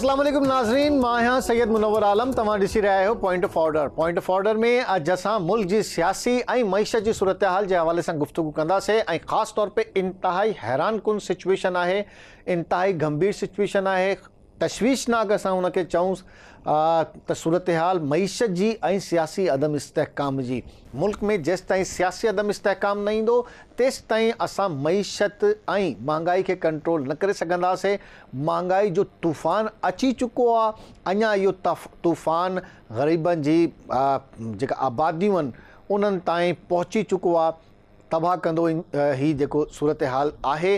अस्सलाम वालेकुम नाज़रीन, मां आहियां सैयद मुनव्वर आलम। तव्हां ॾिसी रहिया आहियो point of order. Point of order में अॼु असां मुल्क जी सियासी ऐं मईशत जी सूरत हाल जे हवाले सां गुफ्तगू कंदासीं ऐं ख़ासि तौर पे इंतहाई हैरान कुन सिचुएशन आहे, इंतहाई गंभीर सिचुएशन आहे, तशवीशनाक असां उनखे चऊं त सूरत हाल मईशत जी ऐं सियासी अदम इस्तेहकाम जी। मुल्क में जेसि ताईं सियासी अदम इस्तेहकाम न ईंदो तेसि ताईं असां मईशत ऐं महांगाई खे कंट्रोल न करे सघंदासीं। महांगाई जो तूफ़ान अची चुको आहे, अञा इहो तूफ़ान ग़रीबनि जी जेका आबादियूं आहिनि उन्हनि ताईं पहुची चुको आहे। तबाह कंदो ही जेको सूरत हाल आहे।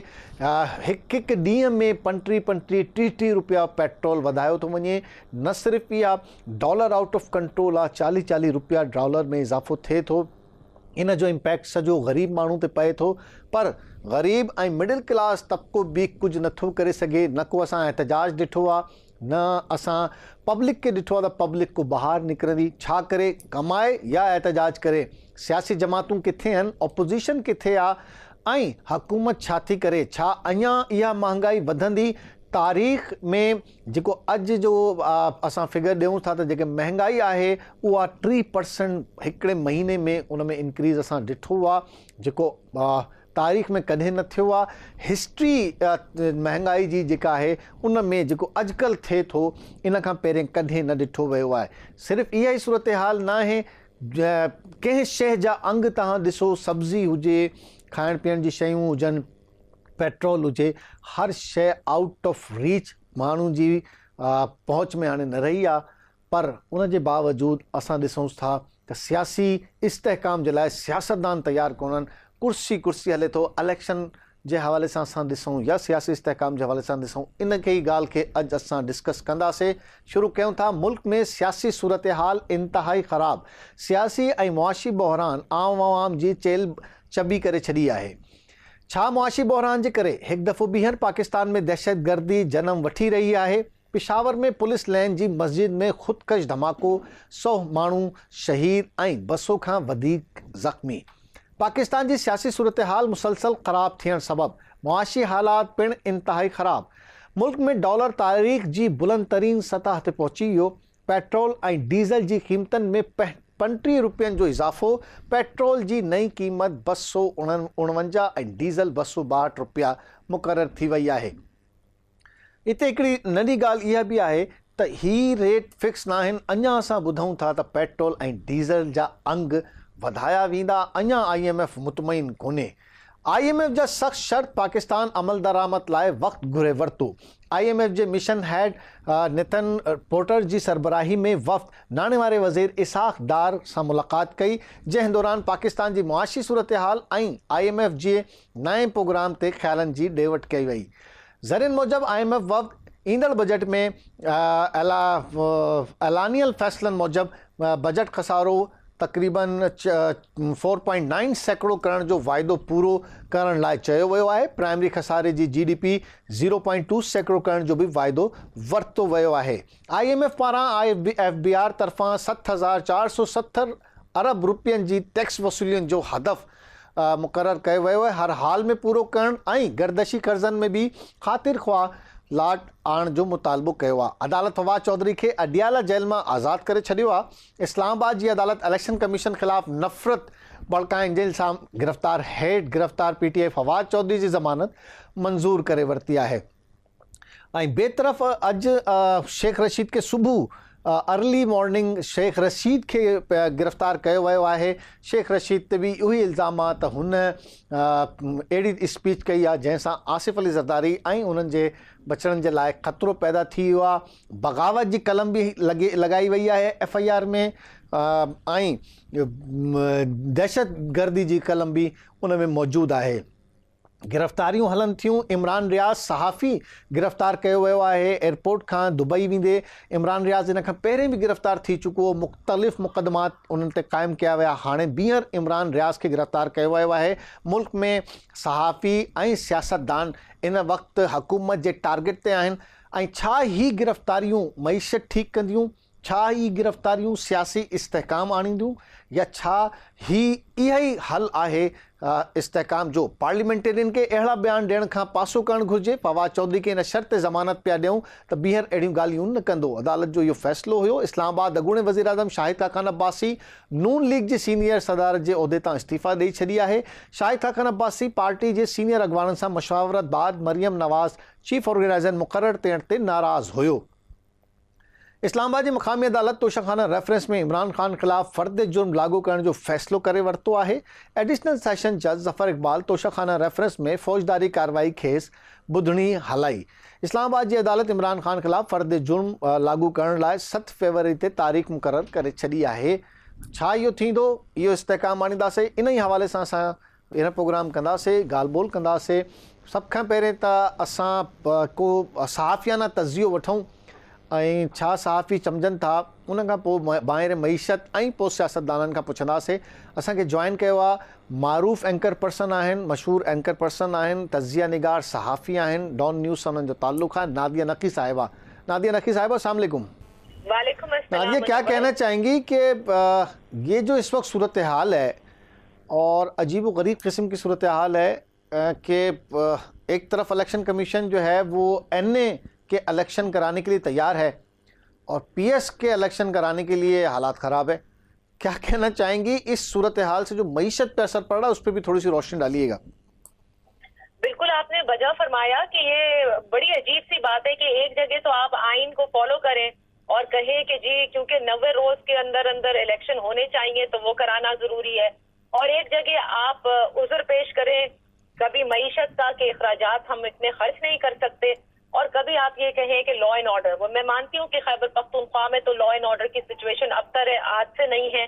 हिकु हिकु ॾींहं में 35-30 रुपया पेट्रोल वधायो थो वञे। न सिर्फ़ु इहा, डॉलर आउट ऑफ कंट्रोल आहे, 40-40 रुपया डॉलर में इज़ाफ़ो थिए थो। इन जो इम्पैक्ट सॼो ग़रीब माण्हू ते पए थो, पर ग़रीब ऐं मिडिल क्लास तबिको बि कुझु नथो करे सघे। न को असां एहतजाज ॾिठो आहे, न असां पब्लिक खे ॾिठो आहे त पब्लिक को ॿाहिरि निकिरंदी छा करे, कमाए या एहतजाज करे। सियासी जमातूं किथे आहिनि, ऑपोज़िशन किथे आहे ऐं हुकूमत छा थी करे? छा अञा इहा महांगाई वधंदी? तारीख़ में जेको अॼु जो असां फिगर ॾियूं था त जेके महांगाई आहे उहा 3% हिकिड़े महीने में उन में इंक्रीज़ असां ॾिठो आहे, जेको तारीख़ में कॾहिं न थियो आहे। हिस्ट्री महांगाई जी जेका आहे उन में जेको अॼुकल्ह थिए थो इन खां पहिरें कॾहिं न ॾिठो वियो आहे। सिर्फ़ु इहा ई सूरत हाल न आहे, कंहिं शइ जा अंग तव्हां ॾिसो, सब्ज़ी हुजे, खाइण पीअण जी शयूं हुजनि, पेट्रोल हुजे, हर शइ आउट ऑफ रीच माण्हुनि जी पहुच में हाणे न रही आहे। पर उन जे बावजूदि असां ॾिसूं था त सियासी इस्तेहकाम जे लाइ सियासतदान तयारु कोन्हनि। कुर्सी हले थो। इलेक्शन जे हवाले सां असां ॾिसूं या सियासी इस्तेहकाम जे हवाले सां ॾिसूं, इन खे ई ॻाल्हि खे अॼु असां डिस्कस कंदासीं। शुरू कयूं था। मुल्क में सियासी सूरत हाल इंतहाई ख़राब, सियासी ऐं मुआशी बहरान आम आवाम जी चेल चबी करे छॾी आहे। छा मुआशी बहरान जे करे हिकु दफ़ो ॿीहर पाकिस्तान में दहशतगर्दी जनम वठी रही आहे? पेशावर में पुलिस लाइन जी मस्जिद में ख़ुदकश धमाको, 100 माण्हू शहीद ऐं 200 खां वधीक ज़ख़्मी। पाकिस्तान जी सियासी सूरत हाल मुसलसल ख़राब थियण सबब मुआशी हालात पिणु इंतहाई ख़राब। मुल्क में डॉलर तारीख़ जी बुलंद तरीन सतह ते पहुची वियो। पेट्रोल ऐं डीज़ल जी क़ीमतनि में 35 रुपयनि जो इज़ाफ़ो। पेट्रोल जी नई क़ीमत 249 ऐं डीज़ल 262 रुपया मुक़ररु थी वई आहे। हिते हिकिड़ी नंढी ॻाल्हि इहा बि आहे त ही रेट फिक्स न आहिनि। अञा असां ॿुधूं था त पेट्रोल ऐं डीज़ल जा अंग वधाया वेंदा। अञा IMF मुतमइन कोन्हे। IMF जा सख़्त शर्त पाकिस्तान अमल दरामद लाइ वक़्तु घुरे वरितो। IMF जे मिशन हेड नितिन पोर्टर जी सरबराही में वफ़्द नाणे वारे वज़ीर इसाक़ डार सां मुलाक़ात कई, जंहिं दौरान पाकिस्तान जी मुआशी सूरत हाल ऐं IMF जे नए प्रोग्राम ते ख़्यालनि जी ॾे वठि कई वई। ज़रियनि मूजिबि IMF वफ़्द ईंदड़ बजट में ऐलानियल फ़ैसिलनि मूजिबि बजट खसारो तक़रीबन 4.9 सैकड़ो करण जो वाइदो पूरो करण लाइ चयो वियो आहे। प्राइमरी खसारे जी GDP 0.2 सैकड़ो करण जो बि वाइदो वरितो वियो आहे। IMF पारां IFBR तरफ़ां 7,470 अरब रुपयनि जी टैक्स वसूलियुनि जो हदफ़ मुक़ररु कयो वियो आहे। हर हाल में पूरो करण ऐं गर्दशी कर्ज़नि में बि ख़ातिर ख़्वाह लाट आणण जो मुतालबो कयो आहे। अदालत फवाद चौधरी खे अडियाला जेल मां आज़ादु करे छॾियो आहे। इस्लामाबाद जी अदालत इलेक्शन कमीशन ख़िलाफ़ नफ़रत भड़काइण जे इल्ज़ाम गिरफ़्तार हेड गिरफ़्तार PTI फवाद चौधरी जी ज़मानत मंज़ूर करे वरिती आहे। ऐं ॿिए तरफ़ अॼु शेख रशीद खे सुबुह अर्ली मॉर्निंग शेख रशीद खे गिरफ़्तार कयो वियो आहे। शेख रशीद ते बि इहो ई इल्ज़ाम आहे त हुन अहिड़ी स्पीच कई आहे जंहिंसां आसिफ अली ज़रदारी ऐं उन्हनि जे बचड़नि जे लाइ ख़तरो पैदा थी वियो आहे। बग़ावत जी कलम बि लॻाई वई आहे FIR में ऐं दहशतगर्दी जी कलम बि उन में मौजूदु आहे। गिरफ़्तारियूं हलनि थियूं। इमरान रियाज़ सहाफ़ी गिरफ़्तार कयो वियो आहे एयरपोर्ट खां दुबई वेंदे। इमरान रियाज़ इन खां पहिरें बि गिरफ़्तार थी चुको हो। मुख़्तलिफ़ मुक़दमात उन्हनि ते क़ाइमु कया विया। हाणे ॿीहर इमरान रियाज़ खे गिरफ़्तार कयो वियो आहे। मुल्क में सहाफ़ी ऐं सियासतदान इन वक़्तु हुकूमत जे टारगेट ते आहिनि। ऐं छा ही गिरफ़्तारियूं मईशत ठीकु कंदियूं? छा ही गिरफ़्तारियूं सियासी इस्तेहकाम आणींदियूं या छा ही इहा ई हल आहे इस्तेहकाम जो? पार्लियामेंटेरियन के अहिड़ा बयान ॾियण खां पासो करणु घुरिजे। फवाद चौधरी खे इन शर्त ते ज़मानत पिया ॾियूं त ॿीहर अहिड़ियूं ॻाल्हियूं न कंदो। अदालत जो इहो फ़ैसिलो हुयो। इस्लामाबाद अॻूणे वज़ीर आज़म शाहिद खान अब्बासी नून लीग जे सीनियर सदारत जे उहिदे तां इस्तीफ़ा ॾेई छॾी आहे। शाहिद खान अब्बासी पार्टी जे सीनियर अॻवाननि सां मशावरत बाद मरियम नवाज़ चीफ ऑर्गेनाइज़र मुक़ररु थियण ते नाराज़ हुयो। इस्लामाबाद जी मक़ामी अदालत तोशाखाना रेफरेंस में इमरान ख़ान ख़िलाफ़ फ़र्द जुर्म लागू करण जो फ़ैसिलो करे वरितो आहे। एडिशनल सेशन जज ज़फ़र इक़बाल तोशाखाना रेफरेंस में फ़ौजदारी कार्रवाई खेसि ॿुधणी हलाई। इस्लामाबाद जी अदालत इमरान ख़ान ख़िलाफ़ फ़र्द जुर्म लागू करण लाइ 7 फ़रवरी ते तारीख़ मुक़ररु करे छॾी आहे। छा इहो थींदो, इहो इस्तेहकाम आणींदासीं, इन ई हवाले सां असां इन प्रोग्राम कंदासीं, ॻाल्हि ॿोल कंदासीं। सभ खां पहिरें त असां को सहाफ़ियाना तज़ियो वठूं ऐं छा सहाफ़ी सम्झनि था, उन खां पोइ ॿाहिरि मईशत ऐं पोइ सियासतदाननि खां पुछंदासीं। असांखे जॉइन कयो आहे मारूफ़ एंकर पर्सन आहिनि, मशहूरु एंकर पर्सन आहिनि, तज़िया निगार सहाफ़ी आहिनि, डॉन न्यूज़ सां उन्हनि जो ताल्लुक़ आहे, नादिया नक़ी साहिबा। नादिया नक़ी साहिबा, अस्सलाम वालेकुम। वालेकुम अस्सलाम। नादिया, क्या कहना चाहेंगी कि ये जो इस वक्त सूरत हाल है और अजीब व गरीब किस्म की सूरत हाल है कि एक तरफ इलेक्शन कमीशन जो है वो NA के इलेक्शन कराने के लिए तैयार है और PS के इलेक्शन कराने के लिए हालात ख़राब है। क्या कहना चाहेंगी इस सूरत हाल से जो मईशत पर असर पड़ रहा है, उस पर भी थोड़ी सी रोशनी डालिएगा। बिल्कुल आपने वजह फरमाया कि ये बड़ी अजीब सी बात है कि एक जगह तो आप आइन को फॉलो करें और कहें कि जी क्योंकि 90 रोज के अंदर अंदर इलेक्शन होने चाहिए तो वो कराना जरूरी है, और एक जगह आप उज़र पेश करें कभी मईशत का कि अखराजात हम इतने खर्च नहीं कर सकते, और कभी आप ये कहें कि लॉ एंड ऑर्डर। वो मैं मानती हूँ कि खैबर पख्तूनख्वा में तो लॉ एंड ऑर्डर की सिचुएशन अबतर है, आज से नहीं है,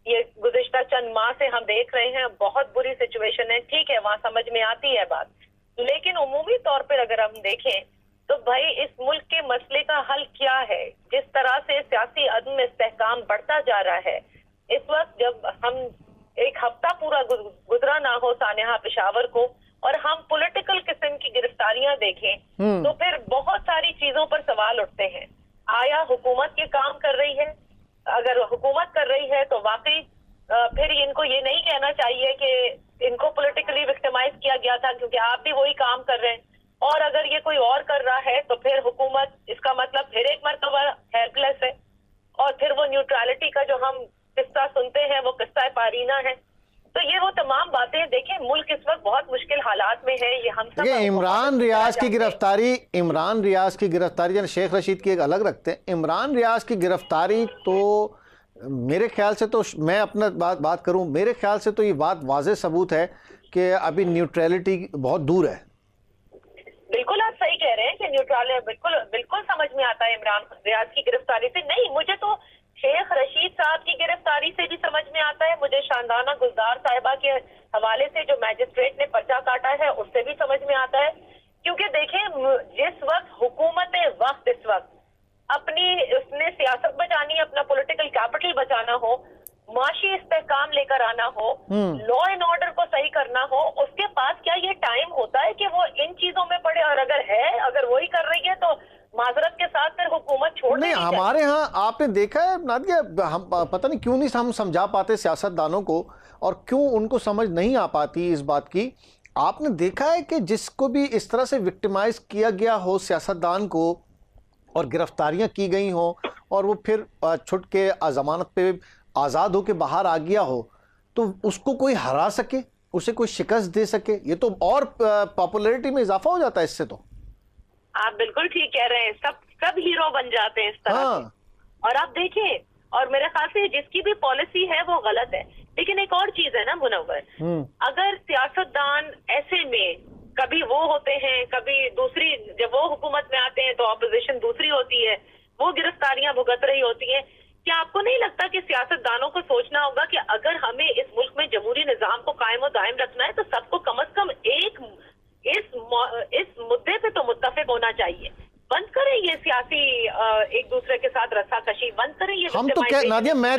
ये गुज़िश्ता चंद माह से हम देख रहे हैं, बहुत बुरी सिचुएशन है। ठीक है, वहाँ समझ में आती है बात, लेकिन उमूमी तौर पर अगर हम देखें तो भाई इस मुल्क के मसले का हल क्या है? जिस तरह से सियासी अदम इस्तेहकाम बढ़ता जा रहा है इस वक्त, जब हम एक हफ्ता पूरा गुजरा ना हो सानेहा पेशावर को और हम पॉलिटिकल किस्म की गिरफ्तारियां देखें तो फिर बहुत सारी चीजों पर सवाल उठते हैं। आया हुकूमत ये काम कर रही है? अगर हुकूमत कर रही है तो वाकई फिर इनको ये नहीं कहना चाहिए कि इनको पॉलिटिकली विक्टिमाइज किया गया था, क्योंकि आप भी वही काम कर रहे हैं। और अगर ये कोई और कर रहा है तो फिर हुकूमत, इसका मतलब फिर एक मर्तबा हेल्पलेस है, और फिर वो न्यूट्रलिटी का जो हम किस्सा सुनते हैं वो किस्सा पारीना है। तो ये वो तमाम बातें, देखें मुल्क इस वक्त बहुत मुश्किल हालात में है। ये हम सब इमरान रियाज की गिरफ्तारी यानी शेख रशीद की एक अलग रखते हैं। इमरान रियाज की गिरफ्तारी तो मेरे ख्याल से, तो मैं अपना बात करूं, मेरे ख्याल से तो ये बात वाज़ेह सबूत है कि अभी न्यूट्रलिटी बहुत दूर है। बिल्कुल आप सही कह रहे हैं कि न्यूट्रल, बिल्कुल समझ में आता है इमरान रियाज की गिरफ्तारी से। नहीं, मुझे तो शेख रशीद साहब की गिरफ्तारी से भी समझ में आता है, मुझे शानदाना गुलजार साहिबा के हवाले से जो मैजिस्ट्रेट ने पर्चा काटा है उससे भी समझ में आता है। क्योंकि देखें, जिस वक्त हुकूमत वक्त इस वक्त अपनी उसने सियासत बचानी, अपना पॉलिटिकल कैपिटल बचाना हो, माशी इस्तेहकाम लेकर आना हो, लॉ एंड ऑर्डर को सही करना हो, उसके पास क्या ये टाइम होता है कि वो इन चीजों में पड़े? और अगर वही कर रही है तो माजरत के साथ फिर हुकूमत छोड़ नहीं। हमारे यहाँ आपने देखा है नादिया, हम पता नहीं क्यों नहीं हम समझा पाते सियासतदानों को, और क्यों उनको समझ नहीं आ पाती इस बात की। आपने देखा है कि जिसको भी इस तरह से विक्टिमाइज किया गया हो सियासतदान को, और गिरफ्तारियां की गई हो, और वो फिर छुट के जमानत पे आज़ाद होकर बाहर आ गया हो, तो उसको कोई हरा सके, उसे कोई शिकस्त दे सके, ये तो और पॉपुलैरिटी में इजाफा हो जाता है इससे। तो आप बिल्कुल ठीक कह रहे हैं, सब हीरो बन जाते हैं इस तरह से। और आप देखिए, और मेरे ख्याल से जिसकी भी पॉलिसी है वो गलत है। लेकिन एक और चीज है ना मुनव्वर, अगर सियासतदान ऐसे में कभी वो होते हैं, कभी दूसरी, जब वो हुकूमत में आते हैं तो ऑपोजिशन दूसरी होती है, वो गिरफ्तारियां भुगत रही होती हैं, क्या आपको नहीं लगता कि सियासतदानों को सोचना होगा कि अगर हमें इस मुल्क में जमहूरी निजाम को कायम और दायम रखना है तो सबको कम से कम इस मुद्दे पे तो मुत्तफिक होना चाहिए। बंद करें ये सियासी एक दूसरे के साथ रस्साकशी, बंद करें ये। हम तो कह नादिया, मैं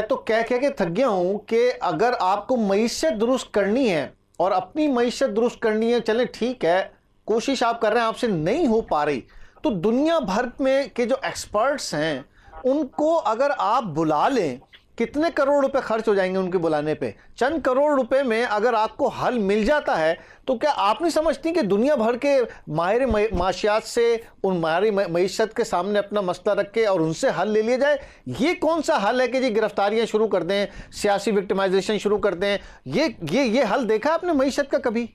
तो कह के थक गया हूँ कि अगर आपको मईशत दुरुस्त करनी है और अपनी मईशत दुरुस्त करनी है, चले ठीक है, कोशिश आप कर रहे हैं, आपसे नहीं हो पा रही, तो दुनिया भर में के जो एक्सपर्ट्स हैं उनको अगर आप बुला लें, कितने करोड़ रुपए खर्च हो जाएंगे उनके बुलाने पे? चंद करोड़ रुपए में अगर आपको हल मिल जाता है तो क्या आप नहीं समझती कि दुनिया भर के माहिर माशियात से उन माहिर मईशत के सामने अपना मसला रख के और उनसे हल ले लिया जाए? ये कौन सा हल है कि जी गिरफ्तारियां शुरू कर दें, सियासी विक्टिमाइजेशन शुरू कर दें? ये हल देखा आपने मईशत का कभी?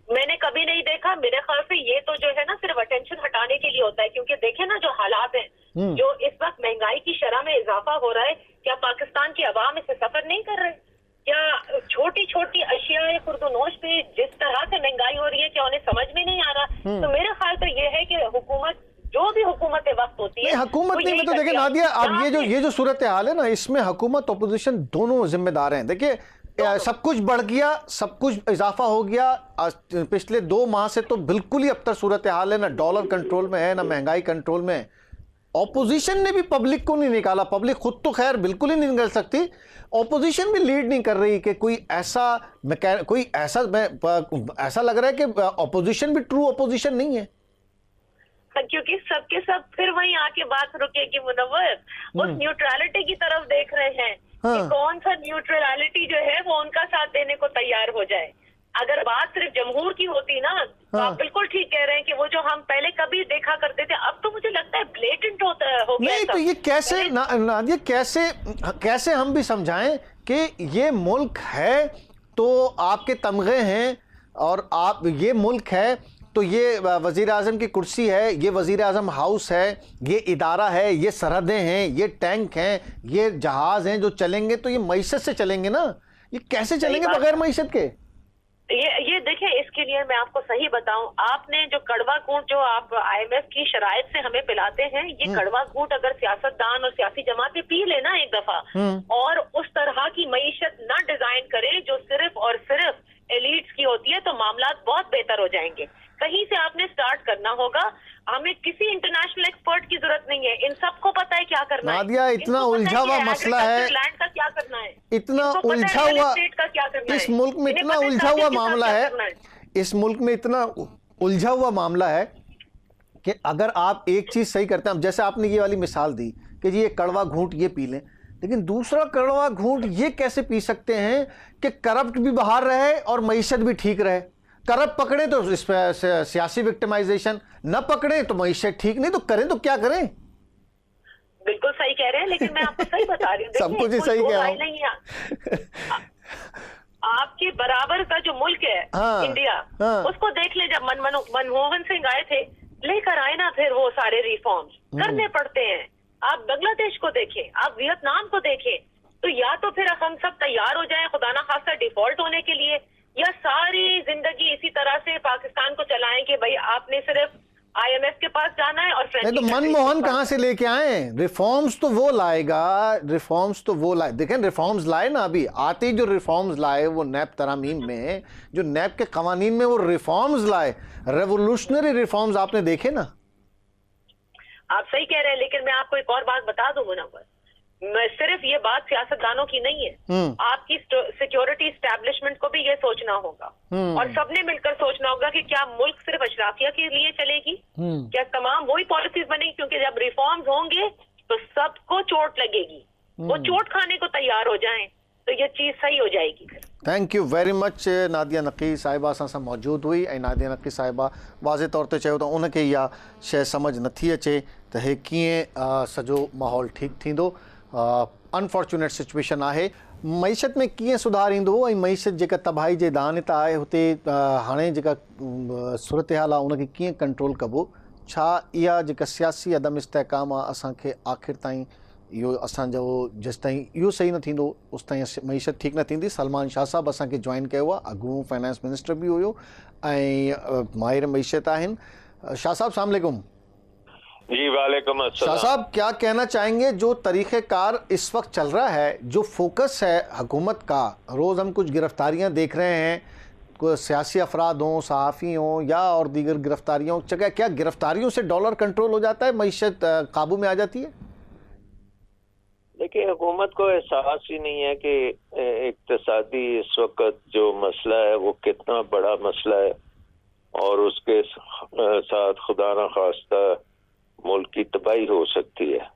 मैंने कभी नहीं देखा। मेरे ख्याल से ये तो जो है ना सिर्फ अटेंशन हटाने के लिए होता है, क्योंकि देखे ना जो हालात हैं, जो इस वक्त महंगाई की शरह में इजाफा हो रहा है, क्या पाकिस्तान की अवाम इससे सफर नहीं कर रहे? क्या छोटी छोटी अशिया खुर्दनोश पे जिस तरह से महंगाई हो रही है, क्या उन्हें समझ में नहीं आ रहा? तो मेरा ख्याल तो ये है कि हुकूमत, जो भी हुकूमत वक्त होती है, हुकूमत नहीं, मैं तो देखिए नादिया, अब ये जो सूरत हाल है ना, इसमें हुकूमत अपोजिशन दोनों जिम्मेदार हैं। देखिए सब कुछ बढ़ गया, सब कुछ इजाफा हो गया। पिछले 2 माह से तो बिल्कुल ही अबतर सूरत हाल है, ना डॉलर कंट्रोल में है, ना महंगाई कंट्रोल में है। ऑपोजिशन ने भी पब्लिक को नहीं निकाला। पब्लिक खुद तो खैर बिल्कुल ही नहीं निकल सकती, ऑपोजिशन भी लीड नहीं कर रही कि कोई ऐसा ऐसा लग रहा है कि ऑपोजिशन भी ट्रू ऑपोजिशन नहीं है, क्योंकि सबके सब फिर वहीं आके बात रुकेगी मुनव्वर, उस न्यूट्रलिटी की तरफ देख रहे हैं कि कौन सा न्यूट्रलिटी जो है वो उनका साथ देने को तैयार हो जाए। अगर बात सिर्फ जमहूर की होती ना, तो आप बिल्कुल ठीक कह रहे हैं कि वो जो हम पहले कभी देखा करते थे, अब तो मुझे लगता है ब्लेटेंट हो गया। नहीं तो ये कैसे नादिया, कैसे हम भी समझाएं कि ये मुल्क है तो आपके तमगे हैं, और आप ये मुल्क है तो ये वज़ीर आज़म की कुर्सी है, ये वज़ीर आज़म हाउस है, ये इदारा है, ये सरहदें हैं, ये टैंक हैं, ये जहाज़ हैं जो चलेंगे तो ये मईशत से चलेंगे ना। ये कैसे चलेंगे बगैर मईशत के? ये देखिए, इसके लिए मैं आपको सही बताऊं, आपने जो कड़वा घूंट जो आप IMF की शराइत से हमें पिलाते हैं, ये कड़वा घूंट अगर सियासतदान और सियासी जमातें पी लेना एक दफा, और उस तरह की मईशत ना डिजाइन करे जो सिर्फ और सिर्फ एलिट्स की होती है, तो मामला बहुत बेहतर हो जाएंगे। कहीं से आपने स्टार्ट करना होगा। हमें किसी इंटरनेशनल एक्सपर्ट की जरूरत नहीं है, इन सबको पता है क्या करना है। नादिया, इतना उलझा हुआ मसला है, लैंड का क्या करना है, इतना उलझा हुआ, इस मुल्क में इतना उलझा हुआ मामला है, इस मुल्क में इतना उलझा हुआ मामला है कि अगर आप एक चीज सही करते हैं, जैसे आपने ये वाली मिसाल दी कि जी ये कड़वा घूंट ये पी लें, लेकिन दूसरा कड़वा घूंट ये कैसे पी सकते हैं कि करप्ट भी बाहर रहे और मईशत भी ठीक रहे? करप्ट पकड़े तो इस पर सियासी विक्टिमाइजेशन, न पकड़े तो मईशत ठीक, नहीं तो करें तो क्या करें? बिल्कुल सही कह रहे हैं, लेकिन मैं आपको सही बता रही हूँ, सब कुछ ही सही कह रहा हूँ। आपके बराबर का जो मुल्क है इंडिया, उसको देख ले, जब मनमोहन सिंह आए थे, लेकर आए ना फिर वो सारे रिफॉर्म्स करने पड़ते हैं। आप बांग्लादेश को देखें, आप वियतनाम को देखें, तो या तो फिर हम सब तैयार हो जाएं खुदा ना खासा डिफॉल्ट होने के लिए, या सारी जिंदगी इसी तरह से पाकिस्तान को चलाएं कि भाई आपने सिर्फ IMF के पास जाना है और नहीं तो मनमोहन कहां से लेके आए? रिफॉर्म्स तो वो लाएगा, रिफॉर्म्स तो वो लाए, देखें रिफॉर्म्स लाए ना, अभी आते जो रिफॉर्म्स लाए वो नैब तरामीम में, जो नैब के कवानीन में वो रिफॉर्म्स लाए, रेवोल्यूशनरी रिफॉर्म्स आपने देखे ना। आप सही कह रहे हैं, लेकिन मैं आपको एक और बात बता दूं मुनव्वर, सिर्फ ये बात सियासतदानों की नहीं है, आपकी सिक्योरिटी एस्टैब्लिशमेंट को भी ये सोचना होगा, और सबने मिलकर सोचना होगा कि क्या मुल्क सिर्फ अशराफिया के लिए चलेगी, क्या तमाम वही पॉलिसीज बनेगी? क्योंकि जब रिफॉर्म्स होंगे तो सबको चोट लगेगी, वो चोट खाने को तैयार हो जाएं, तो ये चीज सही हो जाएगी। Thank you very much. Nadia नकी साहिबा सां मौजूद हुई, ऐं नादिया नकी साहिबा वाज़े तौर ते चयो त उनखे इहा शइ सम्झ नथी अचे त हे कीअं सॼो माहौल ठीकु थींदो। अनफॉर्चुनेट सिचुएशन आहे। मईशत में कीअं सुधार ईंदो ऐं मईशत जेका तबाही जे दान ते आहे हुते हाणे जेका सूरत हाल आहे उनखे कीअं कंट्रोल कबो? छा इहा जेका सियासी अदम इस्तेहकाम आहे असांखे आख़िर ताईं इहो असांजो जेसिताईं इहो सही न थींदो उस ताईं मईशत ठीकु न थींदी? सलमान शाह साहब असांखे जॉइन कयो आहे, अॻूणो फाइनेंस मिनिस्टर बि हुयो ऐं माहिर मईशत आहिनि। शाह साहब अस्सलाम वालेकुम। जी वालेकुम अस्सलाम। शाह साहब क्या कहना चाहेंगे, जो तरीक़ेकार इस वक्त चल रहा है, जो फोकस है हुकूमत का, रोज़ हम कुछ गिरफ्तारियां देख रहे हैं, कोई सियासी अफराद हों, सहाफ़ी हों या और दीगर गिरफ्तारियों, क्या गिरफ्तारियों से डॉलर कंट्रोल हो जाता है, मईशत काबू में आ जाती है? देखिए, हुकूमत को एहसास ही नहीं है कि इक्तिसादी इस वक्त जो मसला है वो कितना बड़ा मसला है, और उसके साथ खुदा न खास्ता मुल्क की तबाही हो सकती है।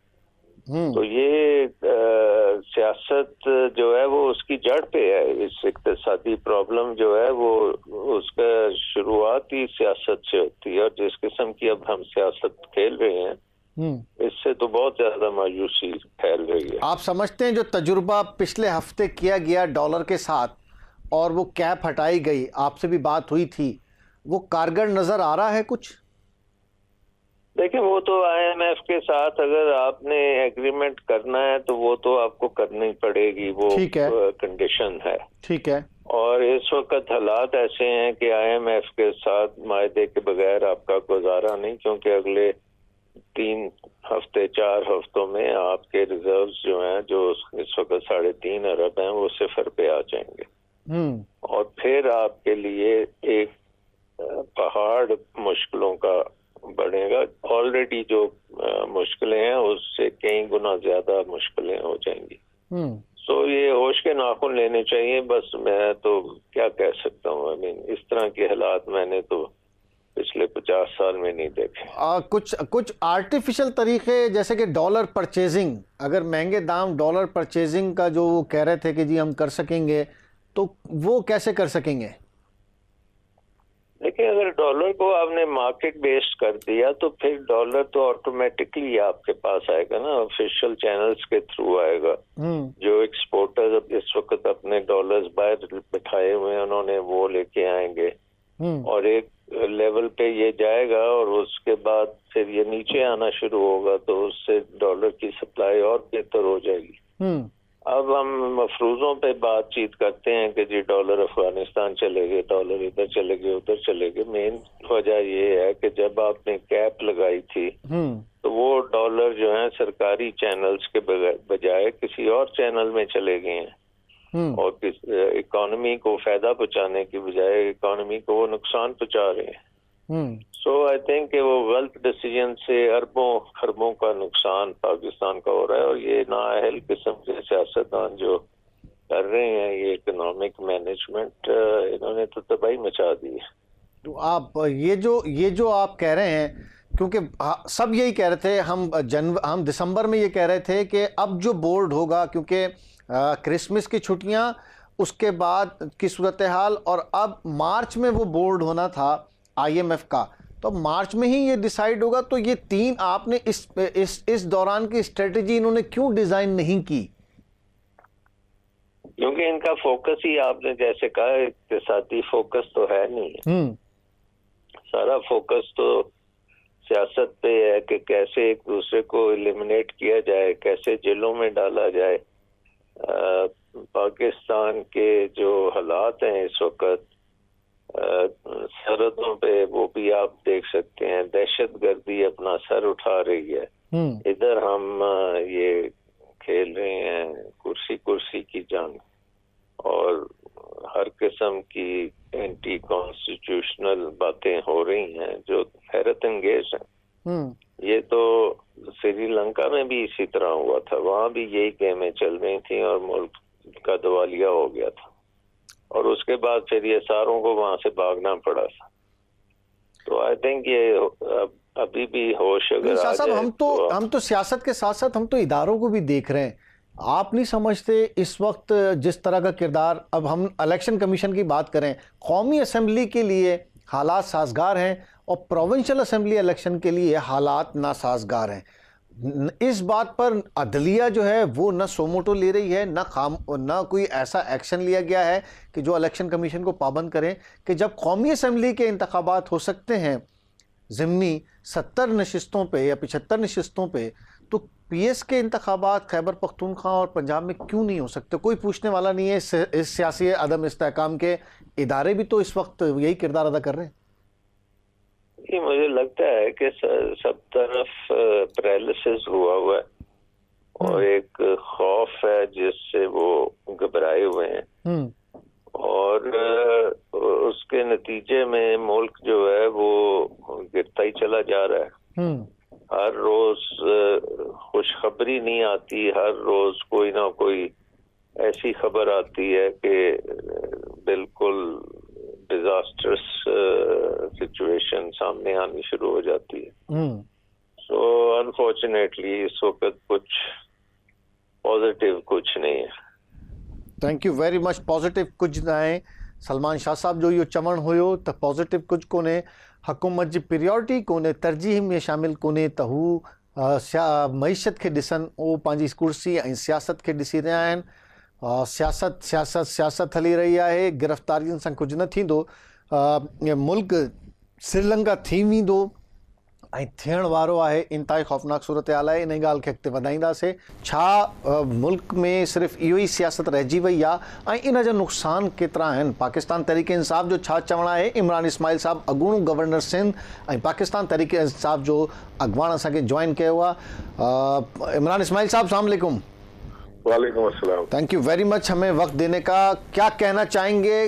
तो ये सियासत जो है वो उसकी जड़ पे है। इस इक्तिसादी प्रॉब्लम जो है वो उसका शुरुआत ही सियासत से होती है, और जिस किस्म की अब हम सियासत खेल रहे हैं इससे तो बहुत ज्यादा मायूसी फैल रही है। आप समझते हैं जो तजुर्बा पिछले हफ्ते किया गया डॉलर के साथ और वो कैप हटाई गई, आपसे भी बात हुई थी, वो कारगर नजर आ रहा है कुछ? देखिए, वो तो IMF के साथ अगर आपने एग्रीमेंट करना है तो वो तो आपको करनी पड़ेगी, वो कंडीशन है। ठीक है। और इस वक्त हालात ऐसे हैं कि IMF के साथ मायदे के बगैर आपका गुजारा नहीं, क्योंकि अगले 3 हफ्ते 4 हफ्तों में आपके रिजर्व्स जो हैं, जो इस वक्त 3.5 अरब हैं, वो 0 पे आ जाएंगे। और फिर आपके लिए एक पहाड़ मुश्किलों का बढ़ेगा। ऑलरेडी जो मुश्किलें हैं उससे कई गुना ज्यादा मुश्किलें हो जाएंगी। तो ये होश के नाखून लेने चाहिए। बस मैं तो क्या कह सकता हूँ, इस तरह के हालात मैंने तो पिछले 50 साल में नहीं देखे। कुछ आर्टिफिशियल तरीके, जैसे कि डॉलर परचेजिंग, अगर महंगे दाम डॉलर परचेजिंग का जो वो कह रहे थे कि जी हम कर सकेंगे, तो वो कैसे कर सकेंगे? देखिए, अगर डॉलर को आपने मार्केट बेस्ड कर दिया तो फिर डॉलर तो ऑटोमेटिकली आपके पास आएगा ना, ऑफिशियल चैनल्स के थ्रू आएगा। जो एक्सपोर्टर्स इस वक्त अपने डॉलर्स बाहर बिठाए हुए हैं उन्होंने वो लेके आएंगे और एक लेवल पे ये जाएगा, और उसके बाद फिर ये नीचे आना शुरू होगा, तो उससे डॉलर की सप्लाई और बेहतर हो जाएगी। अब हम मफरूजों पे बातचीत करते हैं कि जी डॉलर अफगानिस्तान चले गए, डॉलर इधर चले गए, उधर चले गए। मेन वजह ये है कि जब आपने कैप लगाई थी तो वो डॉलर जो है सरकारी चैनल्स के बजाय किसी और चैनल में चले गए हैं, और इकोनॉमी को फायदा पहुंचाने की बजाय इकोनॉमी को वो नुकसान पहुंचा रहे हैं। सो आई थिंक कि वो गलत डिसीजन से अरबों खरबों का नुकसान पाकिस्तान का हो रहा है, और ये नाअहल किस्म के सियासतदान जो कर रहे हैं ये इकोनॉमिक मैनेजमेंट, इन्होंने तो तबाही मचा दी है। तो आप ये जो आप कह रहे हैं, क्योंकि सब यही कह रहे थे, हम दिसंबर में ये कह रहे थे कि अब जो बोर्ड होगा, क्योंकि क्रिसमस की छुट्टियां, उसके बाद की सूरत हाल, और अब मार्च में वो बोर्ड होना था IMF का, तो मार्च में ही ये डिसाइड होगा। तो ये 3 आपने इस दौरान की स्ट्रेटेजी इन्होंने क्यों डिजाइन नहीं की? क्योंकि इनका फोकस ही आपने जैसे कहा इक्तिसादी फोकस तो है नहीं। सारा फोकस तो सियासत पे है कि कैसे एक दूसरे को एलिमिनेट किया जाए, कैसे जेलों में डाला जाए। पाकिस्तान के जो हालात हैं इस वक्त सरहदों पे, वो भी आप देख सकते हैं, दहशतगर्दी अपना सर उठा रही है। इधर हम ये खेल रहे हैं कुर्सी की जंग, और हर किस्म की एंटी कॉन्स्टिट्यूशनल बातें हो रही हैं जो हैरत अंगेज हैं। ये तो श्रीलंका में भी इसी तरह हुआ था, वहां भी यही गेमें चल रही थी और मुल्क का दिवालिया हो गया था, और उसके बाद फिर ये सारों को वहां से भागना पड़ा था। तो आई थिंक ये अभी भी होश अगर आ जाए, हम तो सियासत के साथ साथ हम तो इदारों को भी देख रहे हैं। आप नहीं समझते इस वक्त जिस तरह का किरदार, अब हम इलेक्शन कमीशन की बात करें, कौमी असेंबली के लिए हालात साजगार हैं और प्रोविंशियल असेंबली इलेक्शन के लिए हालात नासाजगार हैं। इस बात पर अदलिया जो है वो न सोमोटो ले रही है, न कोई ऐसा एक्शन लिया गया है कि जो इलेक्शन कमीशन को पाबंद करें कि जब कौमी असेंबली के इंतखाबात हो सकते हैं ज़िमनी 70 नशिस्तों पे या 75 नशिस्तों पे, तो PS के इंतखाबात खैबर पख्तूनख्वा और पंजाब में क्यों नहीं हो सकते? कोई पूछने वाला नहीं है। इस सियासी अदम इस्तेहकाम के इदारे भी तो इस वक्त यही किरदार अदा कर रहे हैं। मुझे लगता है कि सब तरफ पैरालिसिस हुआ है और एक खौफ है जिससे वो घबराए हुए हैं, और उसके नतीजे में मुल्क जो है वो गिरता ही चला जा रहा है। हर रोज खुशखबरी नहीं आती, हर रोज कोई ना कोई ऐसी खबर आती है कि बिल्कुल डिजास्टर्स सिचुएशन सामने आनी शुरू हो जाती है। सो अनफॉर्चुनेटली इस वक्त कुछ पॉजिटिव कुछ नहीं है। Thank you very much. Positive कुछ न आहे। सलमान शाह साहब जो इहो चवणु हुयो त पॉजिटिव कुझु कोन्हे, हुकूमत जी प्रियोरिटी कोन्हे, तरजीह में शामिल कोन्हे त हू मईशत खे ॾिसनि, उहो पंहिंजी कुर्सी ऐं सियासत खे ॾिसी रहिया आहिनि। सियासत सियासत सियासत हली रही आहे, गिरफ़्तारियुनि सां कुझु न थींदो, मुल्क श्रीलंका थी वेंदो ऐं थियण वारो आहे। इंतिहाई ख़ौफ़नाक सूरत हाल आहे। इन ॻाल्हि खे अॻिते वधाईंदासीं। छा मुल्क में सिर्फ़ु इहो ई सियासत रहिजी वई आहे ऐं इन जा नुक़सान केतिरा आहिनि? पाकिस्तान तहरीक इंसाफ़ जो छा चवणु आहे? इमरान इस्माइल साहब अॻूणो गवर्नर सिंध ऐं पाकिस्तान तहरीक इंसाफ़ जो अॻवान असांखे जॉइन कयो आहे। इमरान इस्माइल साहब अस्सलाम वालेकुम। वालेकुम अस्सलाम। थैंक यू वेरी मच हमें वक्त देने का। क्या कहना चाहेंगे?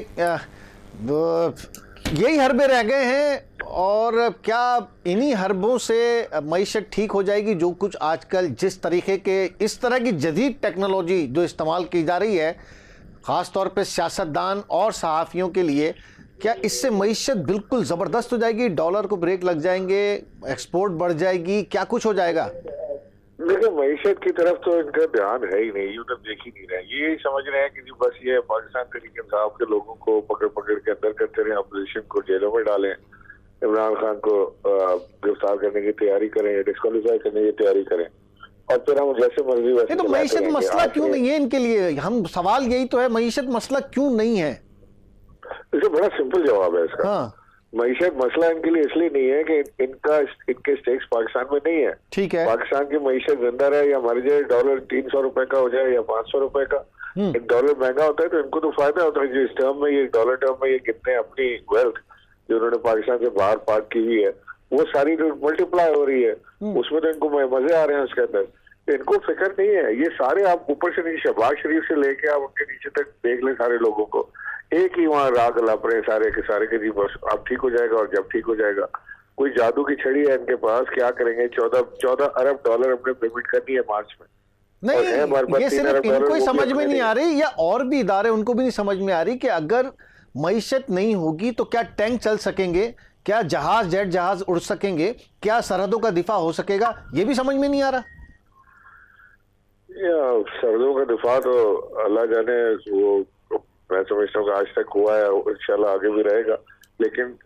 यही हरबे रह गए हैं और क्या इन्हीं हरबों से मईशत ठीक हो जाएगी? जो कुछ आजकल जिस तरीके के इस तरह की जदीद टेक्नोलॉजी जो इस्तेमाल की जा रही है, ख़ास तौर पे सियासतदान और सहाफ़ियों के लिए, क्या इससे मईशत बिल्कुल ज़बरदस्त हो जाएगी? डॉलर को ब्रेक लग जाएंगे, एक्सपोर्ट बढ़ जाएगी, क्या कुछ हो जाएगा? देखिए, मईशत की तरफ तो इनका ध्यान है ही नहीं, ये तो देख ही नहीं रहे। ये समझ रहे हैं कि जी बस ये पाकिस्तान तहरीक इंसाफ के लोगों को पकड़ पकड़ के अंदर करते रहे, अपोजिशन को जेलों में डालें, इमरान खान को गिरफ्तार करने की तैयारी करें, डिस्क्वालीफाई करने की तैयारी करें और फिर हम जैसे मर्जी वैसे। तो मईशत मसला क्यों नहीं है इनके लिए? हम सवाल यही तो है, मईशत मसला क्यों नहीं है? इसका बड़ा सिंपल जवाब है इसका। हाँ, मईशत मसला इनके लिए इसलिए नहीं है कि इनके स्टेक्स पाकिस्तान में नहीं है। ठीक है, पाकिस्तान की मईशत जिंदा रहे या मर जाए, डॉलर 300 रुपए का हो जाए या 500 रुपए का, एक डॉलर महंगा होता है तो इनको तो फायदा होता है। जो इस टर्म में, ये डॉलर टर्म में ये कितने अपनी वेल्थ जो उन्होंने पाकिस्तान से बाहर पार्क की हुई है, वो सारी जो मल्टीप्लाई हो रही है, उसमें तो इनको मजे आ रहे हैं उसके अंदर। इनको फिक्र नहीं है। ये सारे आप ऊपर से नीचे, शहबाज शरीफ से लेके आप उनके नीचे तक देख लें, सारे लोगों को एक ही वहाँ राग लप रहे सारे के सारे के जी बस अब ठीक हो जाएगा और जब ठीक हो जाएगा। कोई जादू की छड़ी है इनके पास, क्या करेंगे? 14 अरब डॉलर अपने पेमेंट करनी है मार्च में। नहीं, ये सिर्फ इनको ही समझ में नहीं आ रही या और भी इदारे उनको भी नहीं समझ में आ रही कि अगर मईशत नहीं होगी तो क्या टैंक चल सकेंगे, क्या जहाज, जेट जहाज उड़ सकेंगे, क्या सरहदों का दिफा हो सकेगा? ये भी समझ में नहीं आ रहा। सरहदों का दिफा तो अल्लाह जाने, वो मैं समझता हूँ कि आज तक हुआ है, इंशाल्लाह आगे भी रहेगा, लेकिन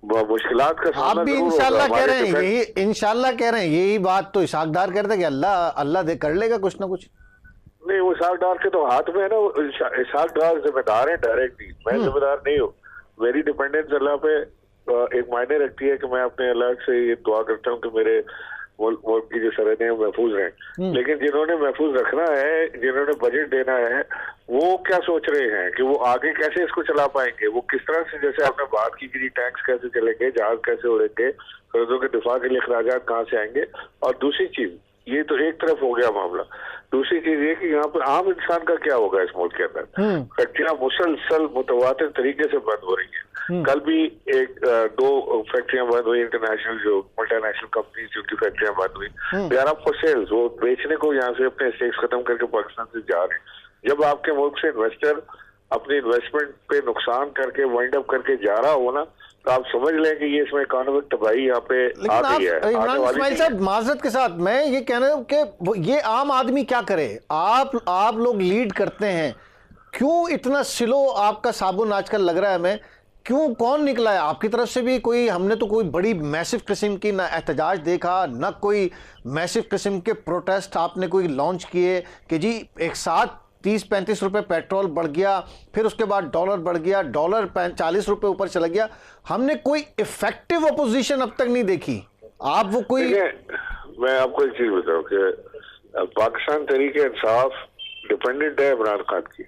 मुश्किलात का सामना आप भी इंशाल्लाह कह रहे हैं, यही इंशाल्लाह कह रहे हैं, यही बात तो इसाकदार कहते हैं कि अल्लाह दे कर लेगा कुछ ना कुछ। नहीं, वो इसाकदार के तो हाथ में है ना, इसाकदार जिम्मेदार है डायरेक्टली, मैं जिम्मेदार नहीं हूँ। मेरी डिपेंडेंस अल्लाह पे एक मायने रखती है कि मैं अपने अल्लाह से ये दुआ करता हूँ कि मेरे मुल्क की जो सरहदें हैं महफूज रहें। लेकिन जिन्होंने महफूज रखना है, जिन्होंने बजट देना है, वो क्या सोच रहे हैं कि वो आगे कैसे इसको चला पाएंगे? वो किस तरह से, जैसे आपने बात की कि टैक्स कैसे चलेंगे, जहाज कैसे उड़ेंगे, सरहदों के दिफा के लिए अखराजात कहाँ से आएंगे? और दूसरी चीज, ये तो एक तरफ हो गया मामला। दूसरी चीज ये कि यहाँ पर आम इंसान का क्या होगा इस मुल्क के अंदर? फैक्ट्रियां मुसलसल मुतवातिर तरीके से बंद हो रही हैं। कल भी 2 फैक्ट्रियां बंद हुई, इंटरनेशनल जो मल्टीनेशनल कंपनीज जिनकी फैक्ट्रियां बंद हुई, they are up for sales. वो बेचने को यहाँ से अपने स्टेक्स खत्म करके पाकिस्तान से जा रहे हैं। जब आपके मुल्क से इन्वेस्टर अपनी इन्वेस्टमेंट पे नुकसान करके वाइंड अप करके जा रहा हो ना, तो आप समझ लें कि ये इसमें इकोनॉमिक तबाही यहाँ पे आ गई है। इमरान इस्माइल साहब, माजरत के साथ मैं ये कह रहा हूँ कि ये आम आदमी क्या करे? आप लोग लीड करते हैं, क्यों इतना स्लो आपका साबुन आजकल लग रहा है हमें? क्यों, कौन निकला है आपकी तरफ से भी? कोई, हमने तो कोई बड़ी मैसिव किस्म की ना एहतजाज देखा, ना कोई मैसिव किस्म के प्रोटेस्ट आपने कोई लॉन्च किए कि जी एक साथ 30-35 रुपए पेट्रोल बढ़ गया, फिर उसके बाद डॉलर बढ़ गया, डॉलर 40 रुपए ऊपर चला गया। हमने कोई इफेक्टिव अपोजिशन अब तक नहीं देखी। आप वो कोई, मैं आपको एक चीज बताऊं कि पाकिस्तान तहरीक इंसाफ डिपेंडेंट है इमरान खान की।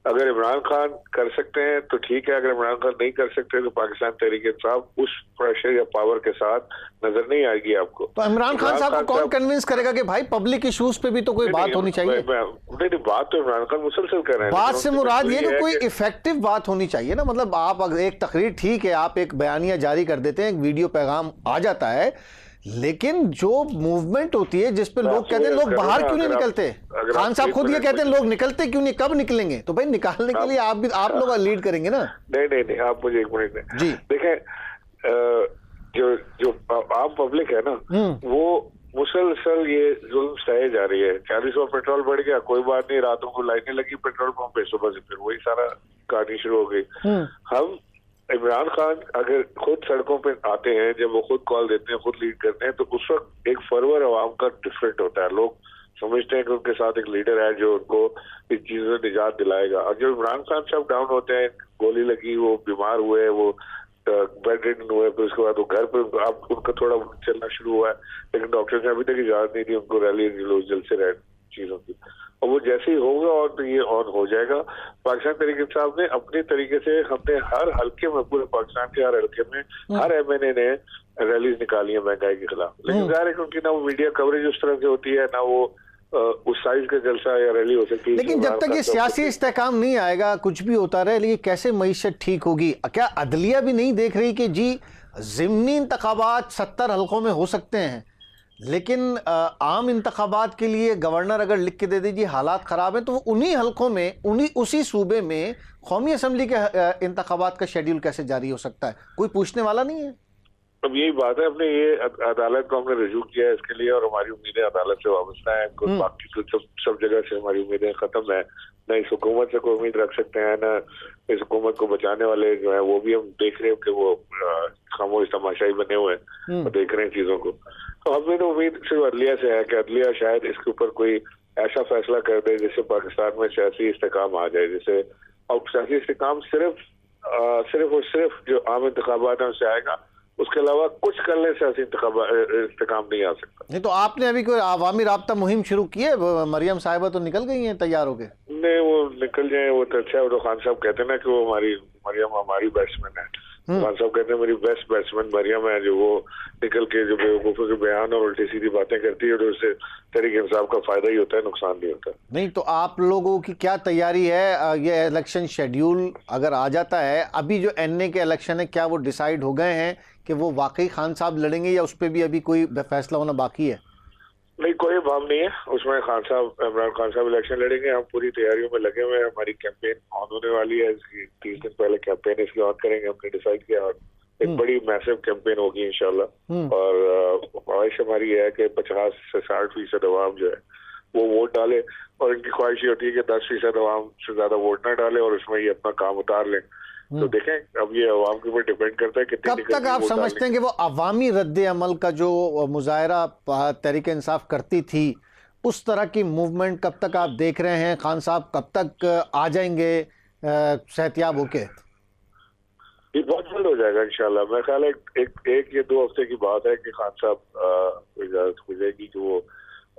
अगर इमरान खान कर सकते हैं तो ठीक है, अगर इमरान खान नहीं कर सकते तो पाकिस्तान तहरीक इंसाफ उस प्रेशर या पावर के साथ नजर नहीं आएगी आपको। तो इमरान खान साहब को कौन कन्विंस करेगा कि भाई पब्लिक इश्यूज पे भी तो कोई बात होनी चाहिए? नहीं, बात तो इमरान खान मुसलसल कर रहे हैं। बात से मुराद ये कि कोई इफेक्टिव बात होनी चाहिए ना। मतलब आप अगर एक तकरीर, ठीक है, आप एक बयानिया जारी कर देते हैं, एक वीडियो पैगाम आ जाता है, लेकिन जो मूवमेंट होती है जिस पे लोग कहते हैं लोग बाहर क्यों नहीं निकलते? खान साहब खुद ये कहते हैं लोग निकलते क्यों नहीं, कब निकलेंगे? तो भाई निकालने के लिए आप लोग लीड करेंगे ना। नहीं, आप मुझे एक मिनट दें। जी देखें, पब्लिक है ना, वो मुसलसल ये जुल्म सहे जा रही है। 40 पेट्रोल बढ़ गया, कोई बात नहीं, रातों को लाइनें लगी पेट्रोल पंप पे, सुबह से फिर वही सारा कहानी शुरू हो गई। हम इमरान खान अगर खुद सड़कों पे आते हैं, जब वो खुद कॉल देते हैं, खुद लीड करते हैं, तो उस वक्त एक फरवर अवाम का डिफरेंट होता है। लोग समझते हैं कि उनके साथ एक लीडर है जो उनको इस चीजों से निजात दिलाएगा। और जब इमरान खान साहब डाउन होते हैं, गोली लगी, वो बीमार हुए, वो बेड रिडन हुए, फिर उसके बाद वो घर पे अब उनका थोड़ा चलना शुरू हुआ है, लेकिन डॉक्टर ने अभी तक इजाजत नहीं दी उनको रैली जल्द से रह चीजों की। और वो जैसे ही होगा और तो ये ऑन हो जाएगा। पाकिस्तान तहरीक इंसाफ ने अपनी तरीके से, हमने हर हल्के में, पूरे पाकिस्तान के हर हल्के में हर MNA ने रैलीज निकाली है महंगाई के खिलाफ, लेकिन जाहिर है कि उनकी ना वो मीडिया कवरेज उस तरह से होती है, ना वो उस साइज का जलसा या रैली हो सकती है। लेकिन जब तक ये सियासी इस्तेहकाम नहीं आएगा, कुछ भी होता रहे, लेकिन कैसे मईशत ठीक होगी? क्या अदलिया भी नहीं देख रही कि जी ज़िमनी इंतखाबात 70 हल्कों में हो सकते हैं, लेकिन आम इंतखाबात के लिए गवर्नर अगर लिख के दे दीजिए हालात ख़राब हैं, तो उन्हीं हल्कों में, उसी सूबे में कौमी असम्बली के इंतखाबात का शेड्यूल कैसे जारी हो सकता है? कोई पूछने वाला नहीं है। अब यही बात है, हमने ये अदालत को हमने रजू किया है इसके लिए, और हमारी उम्मीदें अदालत से वाबस्ता है। बाकी तो सब जगह से हमारी उम्मीदें खत्म है। न इस हुकूमत से कोई उम्मीद रख सकते हैं, न इस हुकूमत को बचाने वाले जो है वो भी हम देख रहे हैं कि वो खामोश तमाशाई बने हुए हैं और देख रहे हैं चीजों को। तो हमें तो उम्मीद सिर्फ अदलिया से है कि अदलिया शायद इसके ऊपर कोई ऐसा फैसला कर दे जिससे पाकिस्तान में सियासी इस्तेकाम आ जाए, जिससे अब सियासी इस्तेकाम सिर्फ जो आम इंतखाबात है उससे आएगा, उसके अलावा कुछ करने से इस्तेकाम नहीं आ सकता। नहीं तो आपने अभी कोई आवामी राब्ता मुहिम शुरू की है? मरियम साहिबा तो निकल गई हैं तैयार होके। नहीं, वो निकल जाए वो तो अच्छा है। वो तो खान साहब कहते हैं ना कि वो मरियम हमारी बैट्समैन है। खान साहब कहते हैं मेरी बेस्ट बैट्समैन मरियम है, जो वो निकल के जो बेवकूफों के बयान और उल्टी सीधी बातें करती है, तो उससे तहरीक इंसाफ का फायदा ही होता है, नुकसान नहीं होता। नहीं तो आप लोगों की क्या तैयारी है? ये इलेक्शन शेड्यूल अगर आ जाता है, अभी जो NA के इलेक्शन है, क्या वो डिसाइड हो गए हैं कि वो वाकई खान साहब लड़ेंगे, या उस पर भी अभी कोई फैसला होना बाकी है? नहीं, कोई भाव नहीं है उसमें। इमरान खान साहब इलेक्शन लड़ेंगे। हम पूरी तैयारियों में लगे हुए हैं। हमारी कैंपेन ऑन होने वाली है। इसकी 30 दिन पहले कैंपेन इसकी ऑन करेंगे, हमने डिसाइड किया, और एक बड़ी मैसिव कैंपेन होगी इंशाल्लाह। और ख्वाहिश हमारी है कि 50 से 60% अवाम जो है वो वोट डाले, और इनकी ख्वाहिश ये होती है कि 10% अवाम से ज्यादा वोट ना डाले और उसमें ये अपना काम उतार लें। तो देखें, अब ये अवाम के ऊपर डिपेंड करता है कि कब तक आप समझते हैं कि वो अवामी रद्द अमल का जो मुजाहरा तहरीक इंसाफ करती थी, उस तरह की मूवमेंट कब तक आप देख रहे हैं? खान साहब कब तक आ जाएंगे सेहतियाब होके? ये बहुत जल्द हो जाएगा इंशाल्लाह। मेरा ख्याल है एक या 2 हफ्ते की बात है कि खान साहब इजाजत हो जाएगी कि वो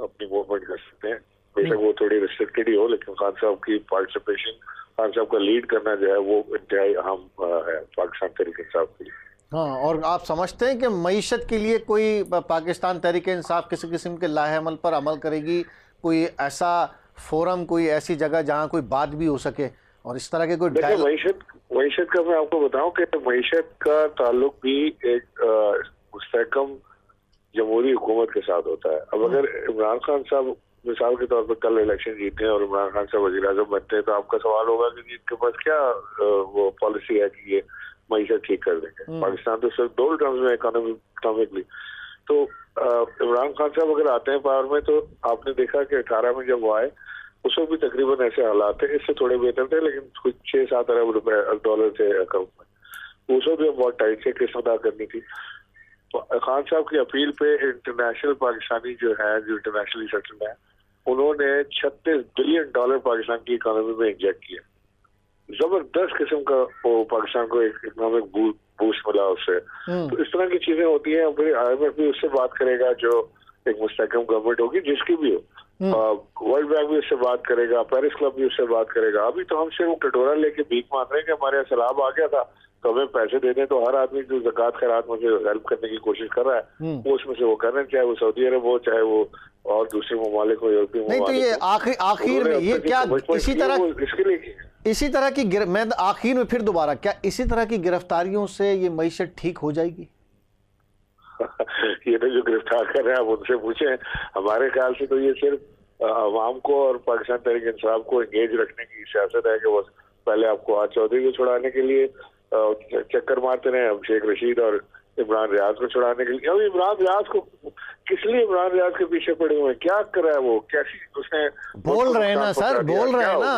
अपनी मूवमेंट कर सकते हैं। बेशक वो थोड़ी रिस्ट्रिक्टेड ही हो, लेकिन खान साहब की पार्टिसिपेशन, खान साहब का लीड करना जो है वो इंतहाई अहम है पाकिस्तान तहरीक इंसाफ के लिए। हाँ, और आप समझते हैं कि मईशत के लिए कोई पाकिस्तान तहरीक इंसाफ किसी किस्म के लाहे अमल पर अमल करेगी? कोई ऐसा फोरम, कोई ऐसी जगह जहाँ कोई बात भी हो सके, और इस तरह के कोई मईशत का मैं आपको बताऊं कि मईशत का ताल्लुक भी एक मुस्तहकम जमहूरी हुकूमत के साथ होता है। अब अगर इमरान खान साहब मिसाल के तौर पर कल इलेक्शन जीते हैं और इमरान खान साहब वज़ीर आज़म बनते हैं, तो आपका सवाल होगा कि इनके पास क्या वो पॉलिसी है कि ये मईशत ठीक कर देंगे। पाकिस्तान तो सिर्फ 2 टर्म्स में इकोनॉमिकली। तो इमरान खान साहब अगर आते हैं पावर में, तो आपने देखा कि 18 में जब वो आए उस वक्त भी तकरीबन ऐसे हालात थे, इससे थोड़े बेहतर थे, लेकिन कुछ 6-7 अरब डॉलर थे अकाउंट में। उस वक्त भी बहुत टाइट से किस्त अदा करनी थी। खान साहब की अपील पे इंटरनेशनल पाकिस्तानी जो है, जो इंटरनेशनली सेटल्ड है, उन्होंने $36 बिलियन पाकिस्तान की इकोनॉमी में इंजेक्ट किया। जबरदस्त किस्म का वो पाकिस्तान को एक इकोनॉमिक बूस्ट मिला उससे। तो इस तरह की चीजें होती हैं। फिर IMF भी उससे बात करेगा, जो एक मुस्तहकम गवर्नमेंट होगी जिसकी भी हो। वर्ल्ड बैंक भी उससे बात करेगा, पेरिस क्लब भी उससे बात करेगा। अभी तो हम सिर्फ कटोरा लेके भीख मांग रहे हैं कि हमारे यहाँ सैलाब आ गया था तो हमें पैसे दे दें। तो हर आदमी जो ज़कात खैरात में से हेल्प करने की कोशिश कर रहा है वो उसमें से वो कर रहे हैं, चाहे वो सऊदी अरब हो, चाहे वो और दूसरे ममालिक हो, यूरोपीय ममालिक। नहीं तो ये आखिर में ये क्या इसी तरह की मैं आखिर में फिर दोबारा, क्या इसी तरह की गिरफ्तारियों से ये मईशत ठीक हो जाएगी? ये तो जो गिरफ्तार कर रहे हैं आप उनसे पूछें। हमारे ख्याल से तो ये सिर्फ अवाम को और पाकिस्तान तहरीक इंसाफ को एंगेज रखने की सियासत है कि वो पहले आपको आज चौधरी को छुड़ाने के लिए चक्कर मारते रहे। अब शेख रशीद और इमरान रियाज को छुड़ाने के लिए। अब इमरान रियाज को किस लिए इमरान रियाज के पीछे पड़े हुए हैं? क्या कर रहा है वो? कैसी उसने बोल रहे हैं ना सर, बोल रहे हैं ना,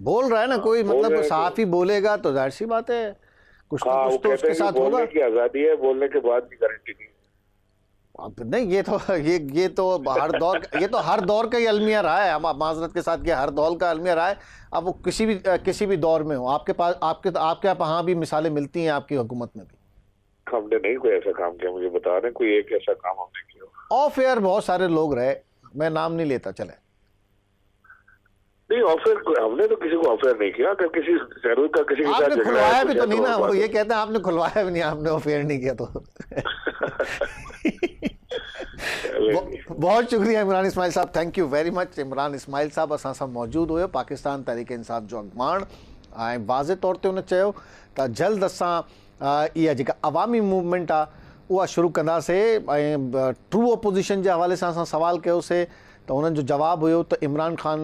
बोल रहा है ना, कोई मतलब साफ ही बोलेगा तो जाहिर सी बात है कुछ ना कुछ तो उसके साथ होगा। बोलने की आजादी है, बोलने के बाद भी गारंटी नहीं। अब नहीं, ये तो हर दौर का ही अलमिया रहा है। हम माजरत के साथ, हर दौर का अलमिया रहा है। अब वो किसी भी दौर में हो, आपके पास आपके यहाँ भी मिसालें मिलती हैं आपकी हुकूमत में भी। हमने नहीं कोई ऐसा काम किया, मुझे बता रहे कोई एक ऐसा काम हमने किया। ऑफ एयर बहुत सारे लोग रहे, मैं नाम नहीं लेता, चले नहीं ऑफर, हमने तो किसी को ऑफर नहीं किया। अगर किसी जरूरत का किसी के साथ आपने खुलवाया भी तो नहीं ना, वो ये कहते हैं आपने खुलवाया भी नहीं, आपने ऑफर नहीं किया तो। बहुत शुक्रिया इमरान इस्माइल साहब, thank you very much. Imran Ismail साहब असां सां मौजूद हुए, पाकिस्तान तहरीक इंसाफ जो अॻुवाण ऐं वाज़े तौर ते हुन चयो त जल्द असां इहा जेका अवामी मूवमेंट आहे उहा शुरू कंदासीं। ऐं ट्रू अपोज़िशन जे हवाले सां असां सवाल कयोसीं त उन्हनि जो जवाबु हुयो त इमरान ख़ान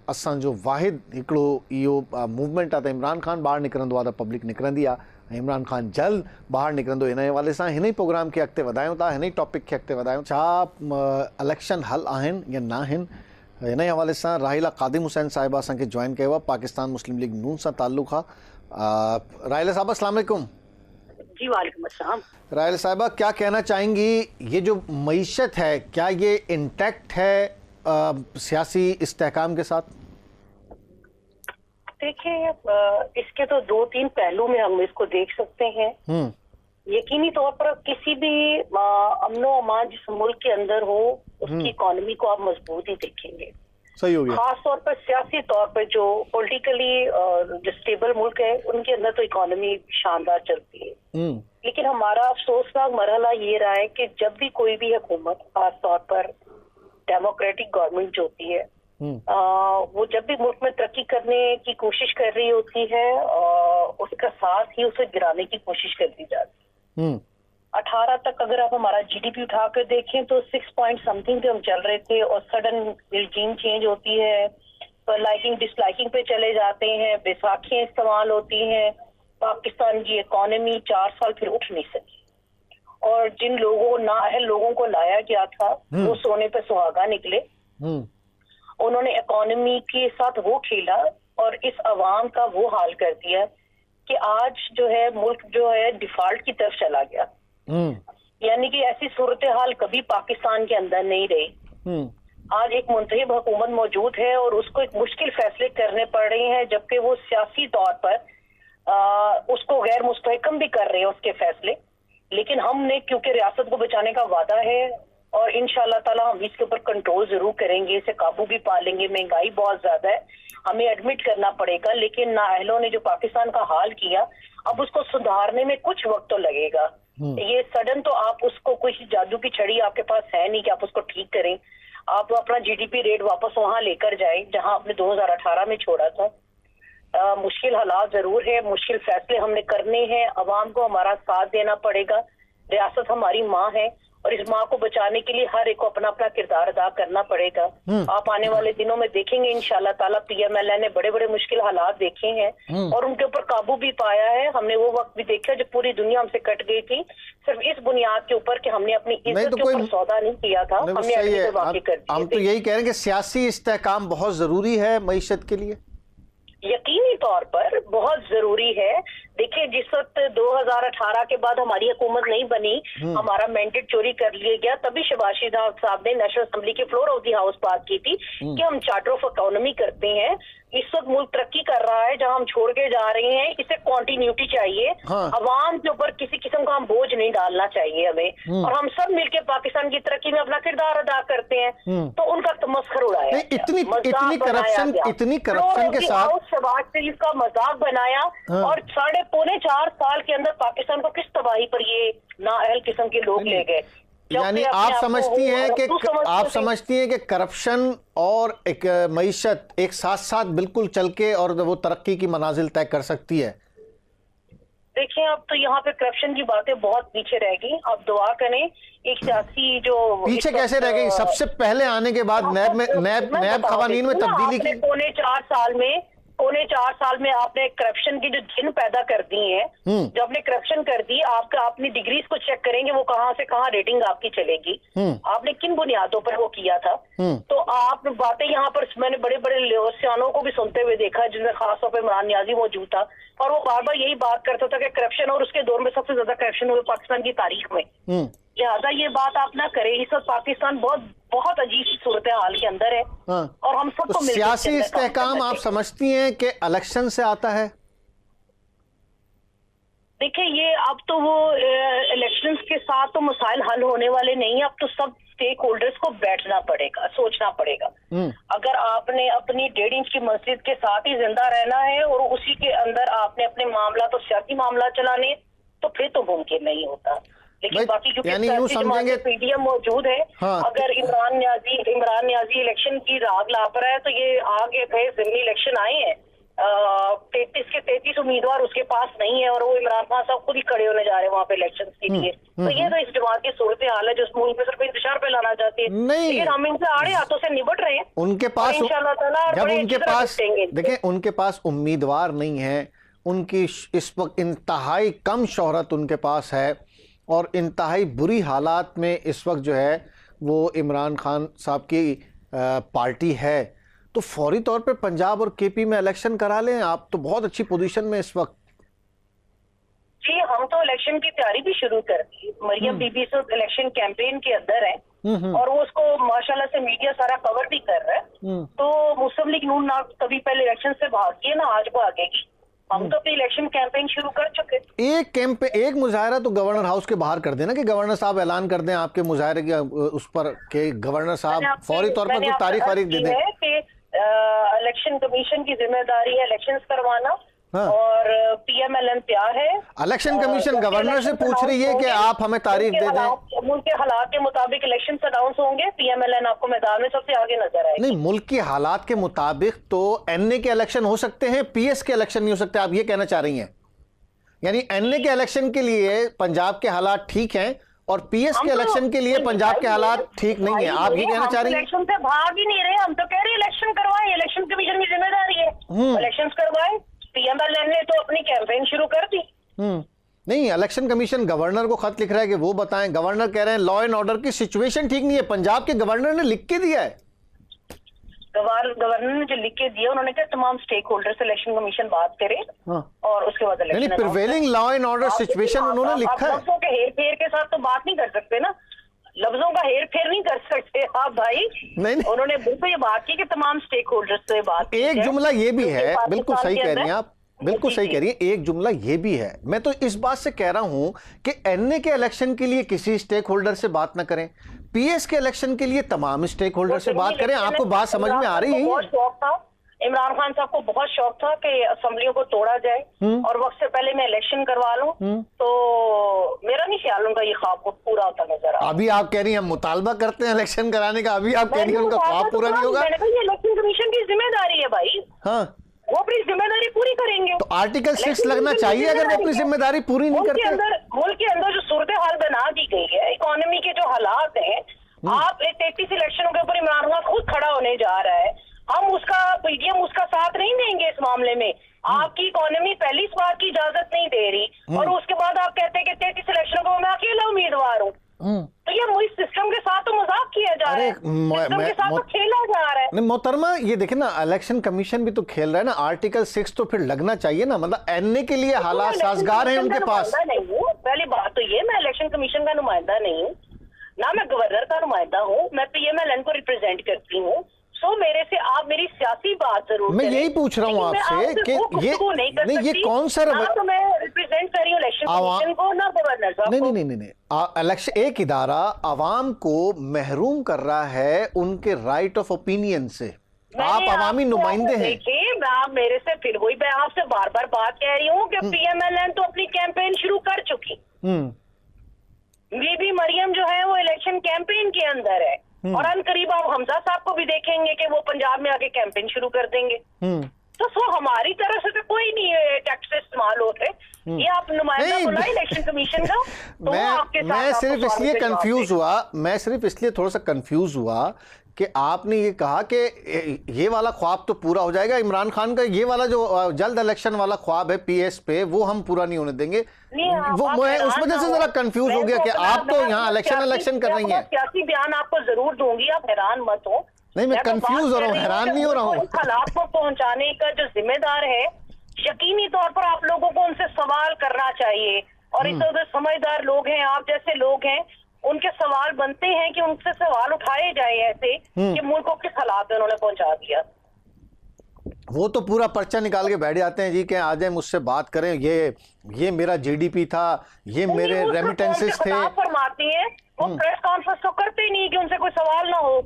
असांजो वाहिद हिकिड़ो इहो मूवमेंट आहे त इमरान ख़ान ॿाहिरि निकिरंदो आहे त पब्लिक निकिरंदी आहे, ऐं इमरान ख़ान जल्द ॿाहिरि निकिरंदो। हिन जे हवाले सां हिन ई प्रोग्राम खे अॻिते वधायूं था, हिन ई टॉपिक खे अॻिते वधायूं। छा इलेक्शन हल आहिनि या न आहिनि, हिन ई हवाले सां राहिला क़ादिम हुसैन साहिबा असांखे जॉइन कयो आहे, पाकिस्तान मुस्लिम लीग नून सां ताल्लुक़ आहे। राहिला साहिबा अस्सलाम वालेकुम। जी वालेकुम अस्सलाम। राहिला साहिबा, क्या कहना चाहेंगी, ये जो मईशत है क्या ये इंटैक्ट है सियासी इस्तेहकाम के साथ? देखिए, इसके तो 2-3 पहलू में हम इसको देख सकते हैं। यकीनी तौर पर किसी भी अमनो अमान जिस मुल्क के अंदर हो उसकी इकोनॉमी को आप मजबूत ही देखेंगे। सही हो गया। खास तौर पर सियासी तौर पर जो पॉलिटिकली जो स्टेबल मुल्क है उनके अंदर तो इकोनॉमी शानदार चलती है। लेकिन हमारा अफसोसनाक मरहला ये रहा है कि जब भी कोई भी हुकूमत, खास तौर पर डेमोक्रेटिक गवर्नमेंट जो होती है, वो जब भी मुल्क में तरक्की करने की कोशिश कर रही होती है उसका साथ ही उसे गिराने की कोशिश कर दी जाती है। 18 तक अगर आप हमारा जीडीपी उठा कर देखें तो 6 पॉइंट समथिंग पे हम चल रहे थे, और सडन रिजीम चेंज होती है, तो लाइकिंग डिसलाइकिंग पे चले जाते हैं, बैसाखियां इस्तेमाल होती हैं, पाकिस्तान की इकोनॉमी 4 साल फिर उठ नहीं सकी। और जिन लोगों नाअहल लोगों को लाया गया था वो सोने पे सुहागा निकले। उन्होंने इकोनॉमी के साथ वो खेला और इस अवाम का वो हाल कर दिया कि आज जो है मुल्क जो है डिफॉल्ट की तरफ चला गया। यानी कि ऐसी सूरत हाल कभी पाकिस्तान के अंदर नहीं रही। आज एक मुंतहिब हुकूमत मौजूद है और उसको एक मुश्किल फैसले करने पड़ रहे हैं, जबकि वो सियासी तौर पर उसको गैर मुस्तहकम भी कर रहे हैं उसके फैसले। लेकिन हमने क्योंकि रियासत को बचाने का वादा है और इंशाअल्लाह ताला हम इसके ऊपर कंट्रोल जरूर करेंगे, इसे काबू भी पा लेंगे। महंगाई बहुत ज्यादा है, हमें एडमिट करना पड़ेगा, लेकिन नाअहलों ने जो पाकिस्तान का हाल किया अब उसको सुधारने में कुछ वक्त तो लगेगा। ये सडन तो आप उसको कुछ जादू की छड़ी आपके पास है नहीं कि आप उसको ठीक करें। आप अपना जीडीपी रेट वापस वहां लेकर जाएं जहां आपने 2018 में छोड़ा था। मुश्किल हालात जरूर है, मुश्किल फैसले हमने करने हैं, अवाम को हमारा साथ देना पड़ेगा। रियासत हमारी माँ है और इस माँ को बचाने के लिए हर एक को अपना अपना किरदार अदा करना पड़ेगा। आप आने वाले दिनों में देखेंगे इंशाल्लाह ताला पीएमएलए ने बड़े बड़े मुश्किल हालात देखे हैं और उनके ऊपर काबू भी पाया है। हमने वो वक्त भी देखा जब पूरी दुनिया हमसे कट गई थी, सिर्फ इस बुनियाद के ऊपर कि हमने अपनी इज्जत के ऊपर सौदा नहीं किया था, हमने वाकई कर दिए। हम तो यही कह रहे हैं कि सियासी इस्तेहकाम बहुत जरूरी है मईशत के लिए। यकीनी तौर पर बहुत जरूरी है। देखिए, जिस वक्त 2018 के बाद हमारी हुकूमत नहीं बनी, हमारा मैंडेट चोरी कर लिया गया, तभी शहबाज शरीफ साहब ने नेशनल असेंबली के फ्लोर ऑफ द हाउस बात की थी कि हम चार्टर ऑफ इकोनॉमी करते हैं। इस वक्त मुल्क तरक्की कर रहा है, जहां हम छोड़ के जा रहे हैं, इसे कॉन्टिन्यूटी चाहिए। अवाम के ऊपर किसी किस्म का हम बोझ नहीं डालना चाहिए हमें, और हम सब मिलकर पाकिस्तान की तरक्की में अपना किरदार अदा करते हैं। तो उनका तमस्खर उड़ाया, इतनी करप्शन के साथ शहबाज शरीफ का मजाक बनाया और 3.25 साल के अंदर पाकिस्तान को किस तबाही पर ये नाअहल किस्म के लोग ले गए। यानी आप समझती हैं कि करप्शन और एक मईशत एक साथ साथ बिल्कुल चल के और वो तरक्की की मनाजिल तय कर सकती है? देखिए, अब तो यहाँ पे करप्शन की बातें बहुत पीछे रह गई। आप दुआ करें एक सियासी जो पीछे कैसे रह गई? सबसे पहले आने के बाद नैब खवानीन में तब्दीली की। 4.25 साल में पौने 4 साल में आपने करप्शन की जो जिन पैदा कर दी है, जब आपने करप्शन कर दी, आपका अपनी डिग्रीज को चेक करेंगे वो कहाँ से कहाँ रेटिंग आपकी चलेगी, आपने किन बुनियादों पर वो किया था। तो आप बातें यहाँ पर मैंने बड़े बड़े सियानों को भी सुनते हुए देखा, जिनमें खासतौर पर इमरान नियाजी मौजूद था, और वो बार बार यही बात करता था कि करप्शन, और उसके दौर में सबसे ज्यादा करप्शन हुए पाकिस्तान की तारीख में। लिहाजा ये बात आप ना करें। इस वक्त पाकिस्तान बहुत अजीब सी सूरत हाल के अंदर है, और हम सबको तो सियासी इस्तेहकाम आप समझती हैं कि इलेक्शन से आता है? देखिए, ये अब तो वो इलेक्शंस के साथ तो मसाइल हल होने वाले नहीं है। अब तो सब स्टेक होल्डर्स को बैठना पड़ेगा, सोचना पड़ेगा। अगर आपने अपनी 1.5 इंच की मस्जिद के साथ ही जिंदा रहना है और उसी के अंदर आपने अपने मामला तो सियासी मामला चलाने, तो फिर तो मुमकिन नहीं होता। लेकिन बाकी यानी यूं समझेंगे पीडीएम मौजूद है। हाँ, अगर इमरान नियाजी इलेक्शन की राग ला पर है, तो ये आगे गए जिमनी इलेक्शन आए हैं, 33 के 33 उम्मीदवार उसके पास नहीं है, और वो इमरान खान साहब खुद ही खड़े होने जा रहे हैं वहाँ पे इलेक्शन के लिए। तो ये तो इस जमात की सूरत हाल है जो इस मुल्क में सिर्फ इंतजार पे लाना चाहती है। लेकिन हम इनसे आड़े हाथों से निपट रहे हैं। उनके पास जब उनके पास देखिए, उनके पास उम्मीदवार नहीं है, उनकी इस वक्त इंतहाई कम शोहरत उनके पास है, और इंतहाई बुरी हालात में इस वक्त जो है वो इमरान खान साहब की पार्टी है, तो फौरी तौर पे पंजाब और केपी में इलेक्शन करा लें। आप तो बहुत अच्छी पोजीशन में इस वक्त। जी, हम तो इलेक्शन की तैयारी भी शुरू कर दी। मरियम बीबी तो इलेक्शन कैंपेन के अंदर है, और वो उसको माशाल्लाह से मीडिया सारा कवर भी कर रहा है। तो मुस्लिम लीग नून ना कभी पहले इलेक्शन से भागी है ना आज भागेगी। हम तो अपनी इलेक्शन कैंपेन शुरू कर चुके। एक मुजाहरा तो गवर्नर हाउस के बाहर कर देना, कि गवर्नर साहब ऐलान कर दें आपके मुजाहरे के उस पर, के गवर्नर साहब फौरी तौर पर कुछ तारीख वारीख दे दें। इलेक्शन कमीशन की जिम्मेदारी है इलेक्शंस करवाना, और पीएमएलएन तैयार है। इलेक्शन कमीशन गवर्नर से पूछ रही है कि आप हमें तारीख दे दें। मुल्क के हालात के मुताबिक इलेक्शन अनाउंस होंगे, पीएमएलएन आपको मैदान में सबसे आगे नजर आएगी। नहीं, मुल्क के हालात के मुताबिक तो एनए के इलेक्शन हो सकते हैं, पीएस के इलेक्शन नहीं हो सकते, आप ये कहना चाह रही हैं? यानी एनए के इलेक्शन के लिए पंजाब के हालात ठीक हैं, और पीएस के इलेक्शन के लिए पंजाब के हालात ठीक नहीं है, आप ये कहना चाह रही हैं? इलेक्शन से भाग ही नहीं रहे, हम तो कह रहे हैं इलेक्शन करवाएं, इलेक्शन कमीशन की जिम्मेदारी है, इलेक्शन करवाएं। पीएमएलएन ने तो अपनी कैंपेन शुरू कर दी। नहीं, इलेक्शन कमीशन गवर्नर को खत लिख रहा है कि वो बताएं। गवर्नर कह रहे हैं लॉ एंड ऑर्डर की सिचुएशन ठीक नहीं है। पंजाब के गवर्नर ने लिख के दिया है। गवर्नर ने जो लिख के दिया, उन्होंने कहा तमाम स्टेक होल्डर से इलेक्शन कमीशन बात करे, और उसके बाद election. Prevailing law and order situation उन्होंने लिखा है। लफ्जों के हेर फेर के साथ तो बात नहीं कर सकते ना, लफ्जों का हेर फेर नहीं कर सकते आप भाई। नहीं। उन्होंने बिल्कुल ये बात की कि तमाम स्टेक होल्डर से बात। एक जुमला ये भी है, बिल्कुल सही कह रही हैं आप, बिल्कुल सही कह रही है। एक जुमला ये भी है, मैं तो इस बात से कह रहा हूं कि एनए के इलेक्शन के लिए किसी स्टेक होल्डर से बात ना करें, पीएस के इलेक्शन के लिए तमाम स्टेक होल्डर से बात करें। आपको बात समझ में आ रही है? बहुत शौक था इमरान खान साहब को, बहुत शौक था कि असेंबलियों को तोड़ा जाए और वक्त से पहले मैं इलेक्शन करवा लूं। तो मेरा नहीं ख्याल उनका ये ख्वाब को पूरा होता नजर आ। अभी आप कह रही हैं हम मुतालबा करते हैं इलेक्शन कराने का, अभी आप कह रही हैं उनका ख्वाब पूरा नहीं होगा। मैंने कहा ये इलेक्शन कमीशन की जिम्मेदारी है भाई। हाँ, वो अपनी जिम्मेदारी पूरी करेंगे। तो आर्टिकल 6 लगना चाहिए अगर वो अपनी जिम्मेदारी पूरी नहीं करते। मुल्क के अंदर जो सूरत हाल बना दी गई है, इकोनॉमी के जो हालात हैं, आप एक 33 इलेक्शनों के ऊपर इमरान खान खुद खड़ा होने जा रहा है, हम उसका पीडीएम उसका साथ नहीं देंगे इस मामले में। आपकी इकोनॉमी पहली इस बात की इजाजत नहीं दे रही, और उसके बाद आप कहते हैं कि 33 इलेक्शनों को मैं अकेला उम्मीदवार हूँ। तो ये मुझे सिस्टम के साथ तो मजाक किया जा रहा है, सिस्टम के साथ तो खेला जा रहा है। नहीं मोहतरमा, ये देखे ना, इलेक्शन कमीशन भी तो खेल रहा है ना। आर्टिकल 6 तो फिर लगना चाहिए ना, मतलब एनए के लिए हालात साजगार हैं उनके पास। पहली बात तो ये, मैं इलेक्शन कमीशन का नुमाइंदा नहीं हूँ, ना मैं गवर्नर का नुमाइंदा हूँ, मैं पीएमएलएन को रिप्रेजेंट करती हूँ। सो मेरे से आप मेरी सियासी बात जरूर मैं यही पूछ रहा हूँ आपसे कि ये कौन सा तो मैं रिप्रेजेंट कर रही हूँ इलेक्शन कमीशन को, ना गवर्नर साहब को। नहीं, इलेक्शन एक इदारा आवाम को महरूम कर रहा है उनके राइट ऑफ ओपिनियन से। आप अवामी नुमाइंदे हैं। देखिए, आप मेरे से फिर वही, मैं आपसे बार बार बात कह रही हूँ कि पीएमएलएन तो अपनी कैंपेन शुरू कर चुकी। बीबी मरियम जो है वो इलेक्शन कैंपेन के अंदर है, और अनकरीब आप हमजा साहब को भी देखेंगे कि वो पंजाब में आके कैंपेन शुरू कर देंगे। तो सो हमारी तरफ से तो कोई नहीं टैक्स इस्तेमाल होते। ये आप नुमाइंदा बुलाए इलेक्शन कमीशन का, तो मैं सिर्फ इसलिए कंफ्यूज हुआ, मैं सिर्फ इसलिए थोड़ा सा कंफ्यूज हुआ कि आपने ये कहा कि ये वाला ख्वाब तो पूरा हो जाएगा, इमरान खान का ये वाला जो जल्द इलेक्शन वाला ख्वाब है पीएस पे, वो हम पूरा नहीं होने देंगे। वो मैं उस वजह से जरा कंफ्यूज हो गया कि आप तो यहाँ इलेक्शन कर रही हैं। सियासी बयान आपको जरूर दूंगी, आप हैरान मत हो। नहीं, मैं कंफ्यूज हो रहा हूँ, हैरान नहीं हो रहा हूँ। हालात को पहुंचाने का जो जिम्मेदार है, यकीनी तौर पर आप लोगों को उनसे सवाल करना चाहिए। और इधर उधर समझदार लोग हैं, आप जैसे लोग हैं, उनके सवाल बनते हैं कि उनसे सवाल उठाए जाए ऐसे कि मुल्क को किस हालात में उन्होंने पहुंचा दिया। वो तो पूरा पर्चा निकाल के बैठ जाते हैं जी कि आ जाए मुझसे बात करें, ये मेरा जीडीपी था, ये मेरे रेमिटेंसेस थे। फरमाती हैं वो प्रेस कॉन्फ्रेंस तो करते ही नहीं कि उनसे कोई सवाल ना हो।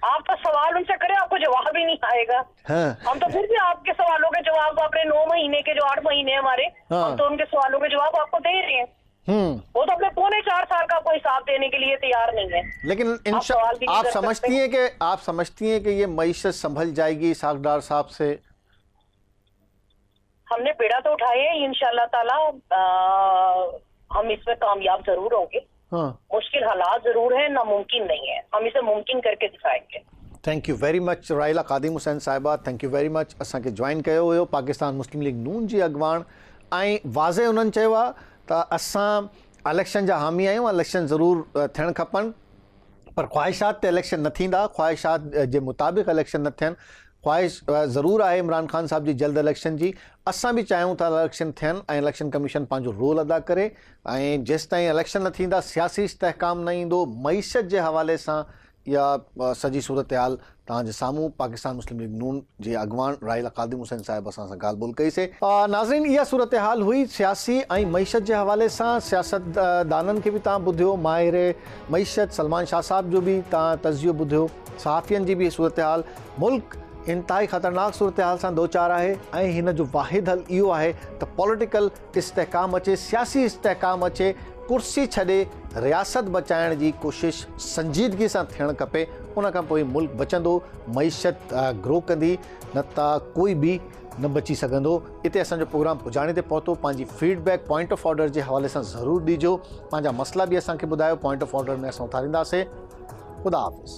आप तो सवाल उनसे करें, आपको जवाब ही नहीं आएगा। हाँ। हम तो फिर भी आपके सवालों के जवाब, अपने 9 महीने के जो 8 महीने हमारे, हम तो उनके सवालों के जवाब आपको दे रहे हैं। वो तो अपने पौने 4 साल का कोई हिसाब देने के लिए तैयार नहीं है। लेकिन आप समझती हैं कि ये मईशत संभल जाएगी सागदार साहब से? हमने पेड़ा तो उठाए हैं, इंशाल्लाह ताला हम इसमें कामयाब जरूर होंगे। हाँ। मुश्किल हालात जरूर है, नामुमकिन नहीं है, हम इसे मुमकिन करके दिखाएंगे। Thank you very much Raila Kadim Hussain साहिबा, थैंक यू वेरी मच असांखे ज्वाइन कयो हुयो। पाकिस्तान मुस्लिम लीग नून जी अॻुवाण ऐं वाज़े उन्हनि चयो आहे त असां इलेक्शन जा हामी आहियूं, इलेक्शन ज़रूरु थियणु खपनि, पर ख्वाहिशात ते इलेक्शन न थींदा, ख्वाहिशात जे मुताबिक़ इलेक्शन न थियनि। ख्वाहिश ज़रूरु आहे इमरान खान साहब जी जल्द इलेक्शन जी। असां बि चाहियूं था इलेक्शन थियनि ऐं इलेक्शन कमीशन पंहिंजो रोल अदा करे। ऐं जेसि ताईं इलेक्शन न थींदा, सियासी इस्तेहकाम न ईंदो, मईशत जे हवाले सां इहा सॼी सूरत हाल तव्हांजे साम्हूं पाकिस्तान मुस्लिम लीग नून जे अॻुवाण राहिला कादिम हुसैन साहिब असां सां ॻाल्हि ॿोल कईसीं। नाज़रीन, इहा सूरत हाल हुई सियासी ऐं मईशत जे हवाले सां। सियासतदाननि खे बि तव्हां ॿुधियो, माहिर मईशत सलमान शाह साहब जो बि तव्हां तज़ियो ॿुधियो, सहाफ़ियनि जी बि सूरत हाल। मुल्क इंतहाई ख़तरनाक सूरत हाल सां दो चार आहे ऐं हिन जो वाहिद हल इहो आहे त पॉलिटिकल इस्तेहकाम अचे, सियासी इस्तेहकाम अचे, कुर्सी छॾे रियासत बचाइण जी कोशिश संजीदगी सां थियणु खपे। उन खां पोइ मुल्क बचंदो, मईशत ग्रो कंदी, न त कोई बि न बची सघंदो। इते असांजो प्रोग्राम पुॼाणे ते पहुतो। पंहिंजी फीडबैक पॉइंट ऑफ ऑर्डर जे हवाले सां ज़रूरु ॾिजो, पंहिंजा मसला बि असांखे ॿुधायो, पॉइंट ऑफ ऑर्डर में असां उथारींदासीं। ख़ुदा हाफ़िज़।